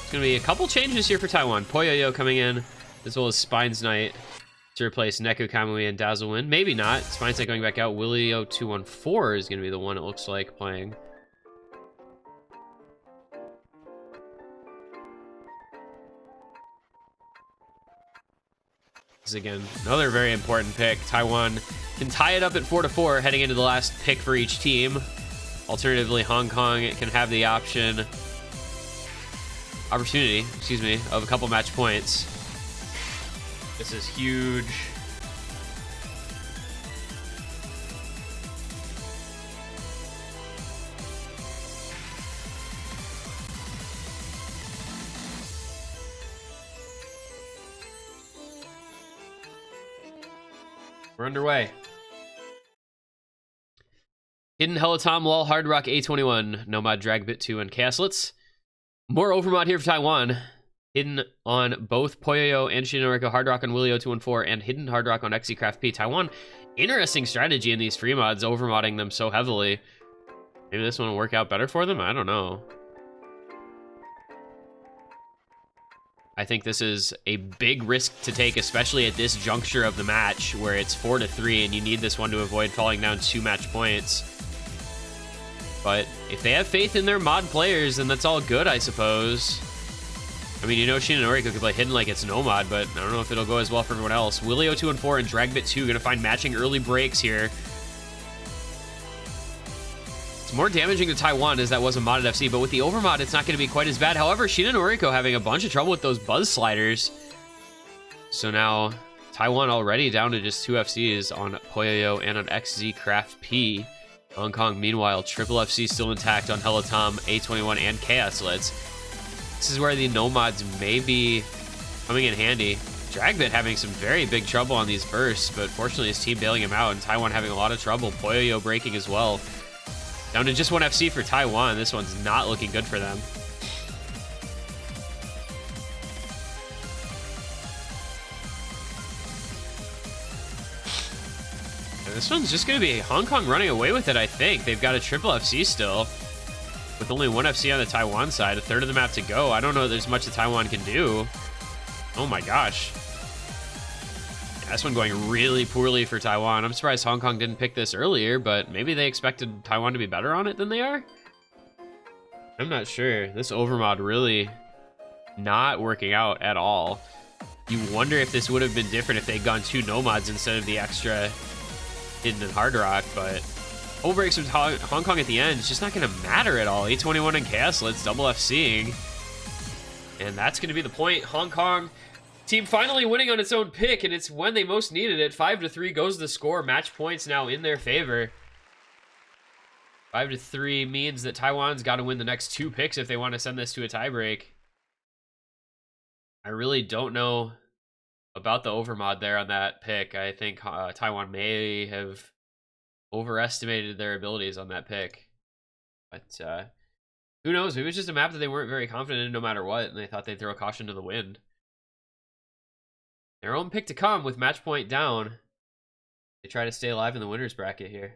It's going to be a couple changes here for Taiwan. Poyoyo coming in, as well as Spine's Knight to replace Neko Kamui and Dazzlewind. Maybe not. Spine's Knight going back out. Willio 214 is going to be the one it looks like playing. This is, again, another very important pick. Taiwan can tie it up at 4-4 heading into the last pick for each team. Alternatively, Hong Kong can have the opportunity, of a couple match points. This is huge. We're underway. Hidden Hellatom, Lol, Hard Rock, A21, Nomad, Dragbit 2, and Castlets. More Overmod here for Taiwan. Hidden on both Poyoyo and Shinonorico, Hard Rock on Willio 214, and Hidden Hard Rock on XZ P. Taiwan, interesting strategy in these free mods, overmodding them so heavily. Maybe this one will work out better for them? I don't know. I think this is a big risk to take, especially at this juncture of the match where it's 4-3 and you need this one to avoid falling down 2 match points. But if they have faith in their mod players, then that's all good, I suppose. I mean, you know, Shinonorico could play Hidden like it's no mod, but I don't know if it'll go as well for everyone else. Willio 214 and Dragbit 2 gonna find matching early breaks here. It's more damaging to Taiwan as that was a modded FC, but with the overmod, it's not going to be quite as bad. However, Shinonorico having a bunch of trouble with those buzz sliders. So now Taiwan already down to just 2 FCs on Poyoyo and on XZ Craft P. Hong Kong, meanwhile, triple FC still intact on Hellatom, A21, and Chaos Lids. This is where the no mods may be coming in handy. Dragbit having some very big trouble on these bursts, but fortunately his team bailing him out, and Taiwan having a lot of trouble. Poyoyo breaking as well. Down to just 1 FC for Taiwan. This one's not looking good for them. And this one's just going to be Hong Kong running away with it, I think. They've got a triple FC still, with only 1 FC on the Taiwan side, a third of the map to go. I don't know if there's much that Taiwan can do. Oh my gosh. This one going really poorly for Taiwan. I'm surprised Hong Kong didn't pick this earlier, but maybe they expected Taiwan to be better on it than they are? I'm not sure. This overmod really not working out at all. You wonder if this would have been different if they'd gone 2 nomads instead of the extra Hidden and Hard Rock, but full breaks with Hong Kong at the end, it's just not going to matter at all. A21 and Chaos Lids double FCing. And that's going to be the point. Hong Kong team finally winning on its own pick, and it's when they most needed it. 5-3 goes the score. Match points now in their favor. 5-3 means that Taiwan's got to win the next 2 picks if they want to send this to a tiebreak. I really don't know about the overmod there on that pick. I think Taiwan may have overestimated their abilities on that pick. But who knows? Maybe it was just a map that they weren't very confident in no matter what, and they thought they'd throw caution to the wind. Their own pick to come with match point down. They try to stay alive in the winner's bracket here.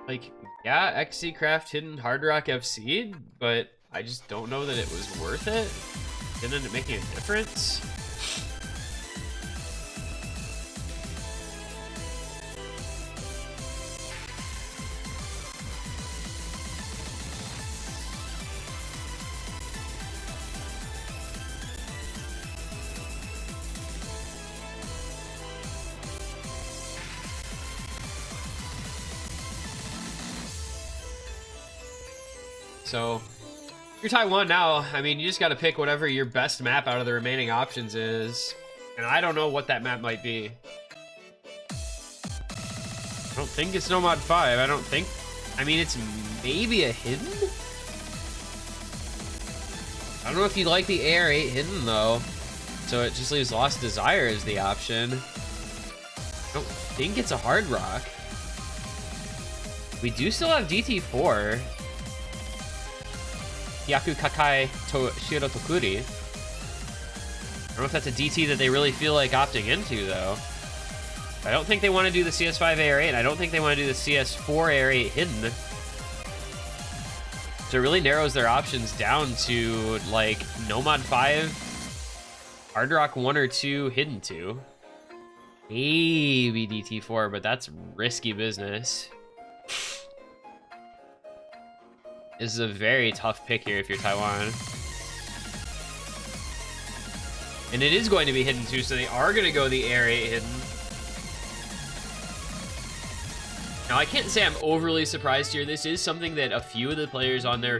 Like, yeah, XC Craft Hidden Hard Rock FC, but I just don't know that it was worth it. Didn't end up making a difference. So, you're Taiwan now. I mean, you just got to pick whatever your best map out of the remaining options is. And I don't know what that map might be. I don't think it's Nomad 5. I don't think... I mean, it's maybe a hidden? I don't know if you like the AR8 hidden, though. So it just leaves Lost Desire as the option. I don't think it's a Hard Rock. We do still have DT4. Yaku Kakai to Shiro Tokuri. I don't know if that's a DT that they really feel like opting into, though. I don't think they want to do the CS5 AR8. I don't think they want to do the CS4 AR8 hidden. So it really narrows their options down to, like, Nomad 5, Hard Rock 1 or 2, hidden 2. Maybe DT4, but that's risky business. This is a very tough pick here if you're Taiwan. And it is going to be hidden too, so they are going to go the AR8 hidden. Now, I can't say I'm overly surprised here. This is something that a few of the players on their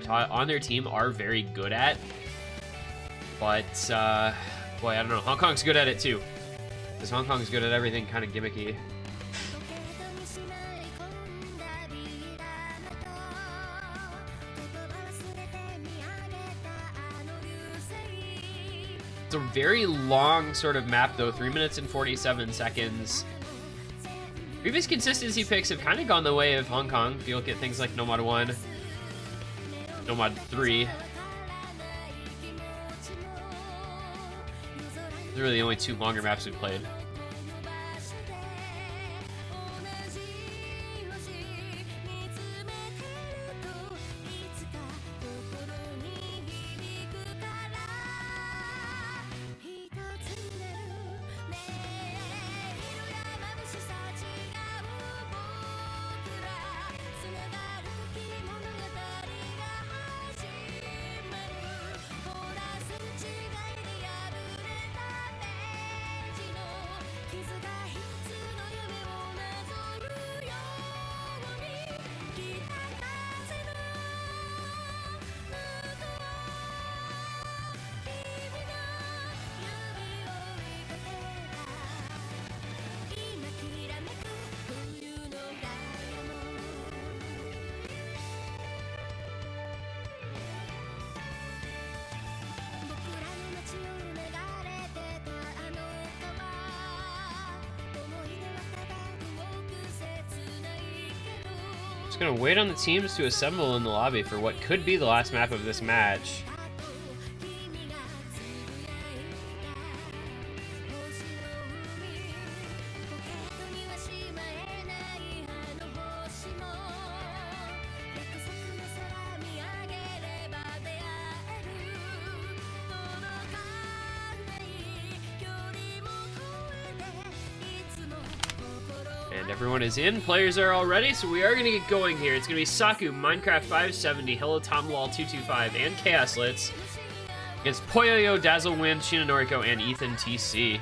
team are very good at. But, boy, I don't know. Hong Kong's good at it too. Because Hong Kong's good at everything kind of gimmicky. It's a very long sort of map, though. 3 minutes and 47 seconds. Previous consistency picks have kind of gone the way of Hong Kong. If you look at things like Nomad 1, Nomad 3. These are really the only two longer maps we've played. Just gonna wait on the teams to assemble in the lobby for what could be the last map of this match. And everyone is in. Players are all ready, so we are going to get going here. It's going to be Saku, Minecraft 570, Hello Tom Lol 225, and Chaos Litz against Poyoyo, Dazzlewind, Shinanoriko, and Ethan TC.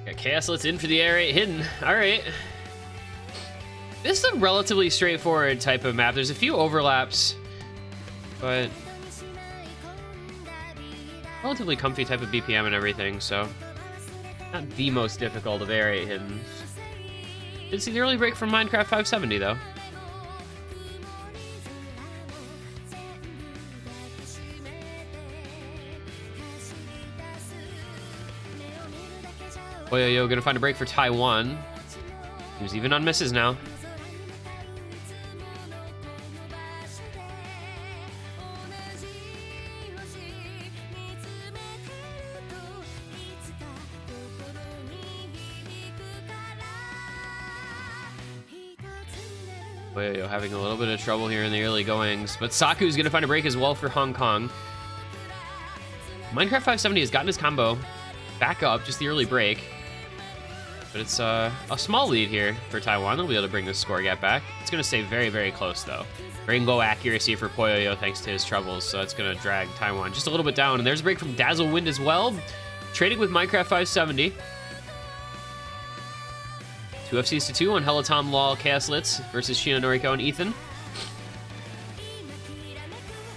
Got Chaos Litz in for the AR8 hidden. Alright. This is a relatively straightforward type of map. There's a few overlaps, but relatively comfy type of BPM and everything, so not the most difficult of AR8 hidden. Did see the early break from Minecraft 570 though. Poyoyo gonna find a break for Taiwan. Who's even on misses now. Poyoyo having a little bit of trouble here in the early goings, but Saku's gonna find a break as well for Hong Kong. Minecraft 570 has gotten his combo back up, just the early break. But it's a small lead here for Taiwan. They'll be able to bring this score gap back. It's going to stay very, very close, though. Very low accuracy for Poyoyo thanks to his troubles, so it's going to drag Taiwan just a little bit down. And there's a break from Dazzlewind as well. Trading with Minecraft 570. 2 FCs to 2 on Helatom Law, Chaos Litz versus Sheena Noriko and Ethan.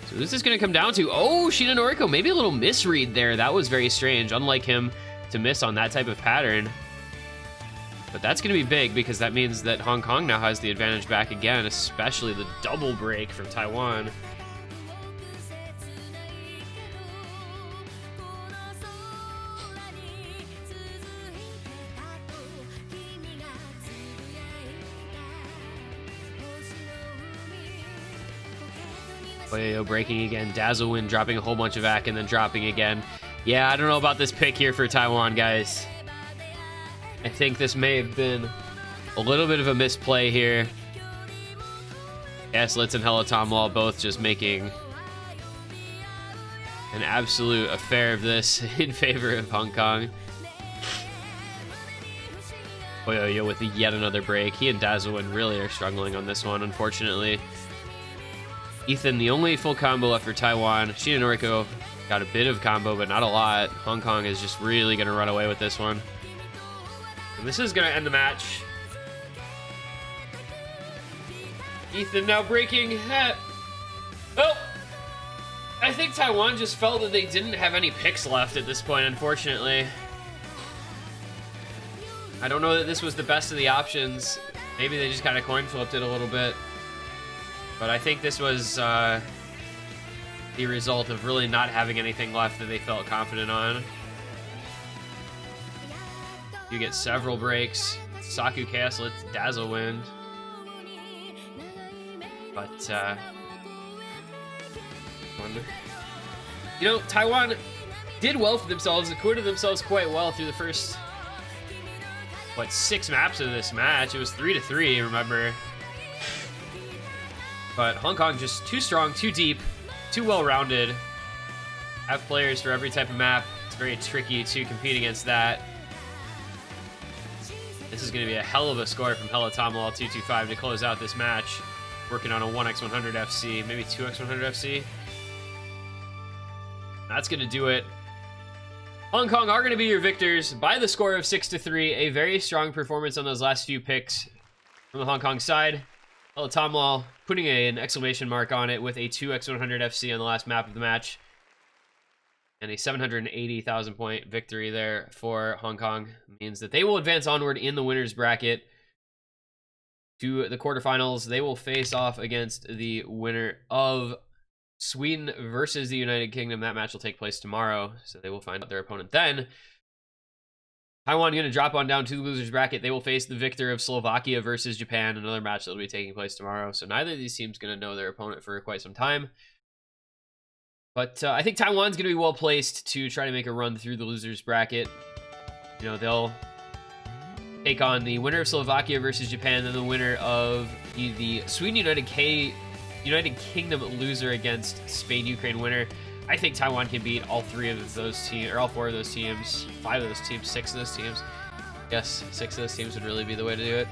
So this is going to come down to, oh, Sheena Noriko, maybe a little misread there. That was very strange, unlike him to miss on that type of pattern. But that's going to be big because that means that Hong Kong now has the advantage back again, especially the double break from Taiwan. Oyoyo breaking again, Dazzlewind dropping a whole bunch of ACK and then dropping again. Yeah, I don't know about this pick here for Taiwan, guys. I think this may have been a little bit of a misplay here. Gaslitz and Helatom Law both just making an absolute affair of this in favor of Hong Kong. Oyoyo with yet another break. He and Dazzlewind really are struggling on this one, unfortunately. Ethan, the only full combo left for Taiwan. Sheena Noriko got a bit of combo, but not a lot. Hong Kong is just really going to run away with this one. And this is going to end the match. Ethan now breaking. Oh! I think Taiwan just felt that they didn't have any picks left at this point, unfortunately. I don't know that this was the best of the options. Maybe they just kind of coin flipped it a little bit. But I think this was the result of really not having anything left that they felt confident on. You get several breaks. Saku Chaos Litz, Dazzlewind. But, you know, Taiwan did well for themselves, acquitted themselves quite well through the first, 6 maps of this match. It was 3-3, remember. But Hong Kong just too strong, too deep, too well-rounded. Have players for every type of map. It's very tricky to compete against that. This is going to be a hell of a score from Helatom Law 225 to close out this match. Working on a 1x100 FC, maybe 2x100 FC. That's going to do it. Hong Kong are going to be your victors by the score of 6-3. A very strong performance on those last few picks from the Hong Kong side. Helatom Law putting an exclamation mark on it with a 2x100 FC on the last map of the match. And a 780,000 point victory there for Hong Kong means that they will advance onward in the winner's bracket to the quarterfinals. They will face off against the winner of Sweden versus the United Kingdom. That match will take place tomorrow, so they will find out their opponent then. Taiwan going to drop on down to the loser's bracket. They will face the victor of Slovakia versus Japan, another match that will be taking place tomorrow. So neither of these teams going to know their opponent for quite some time. But I think Taiwan's going to be well placed to try to make a run through the loser's bracket. You know, they'll take on the winner of Slovakia versus Japan, and the winner of the Sweden United Kingdom loser against Spain Ukraine winner. I think Taiwan can beat all 3 of those teams, or all 4 of those teams, 5 of those teams, 6 of those teams. Yes, 6 of those teams would really be the way to do it.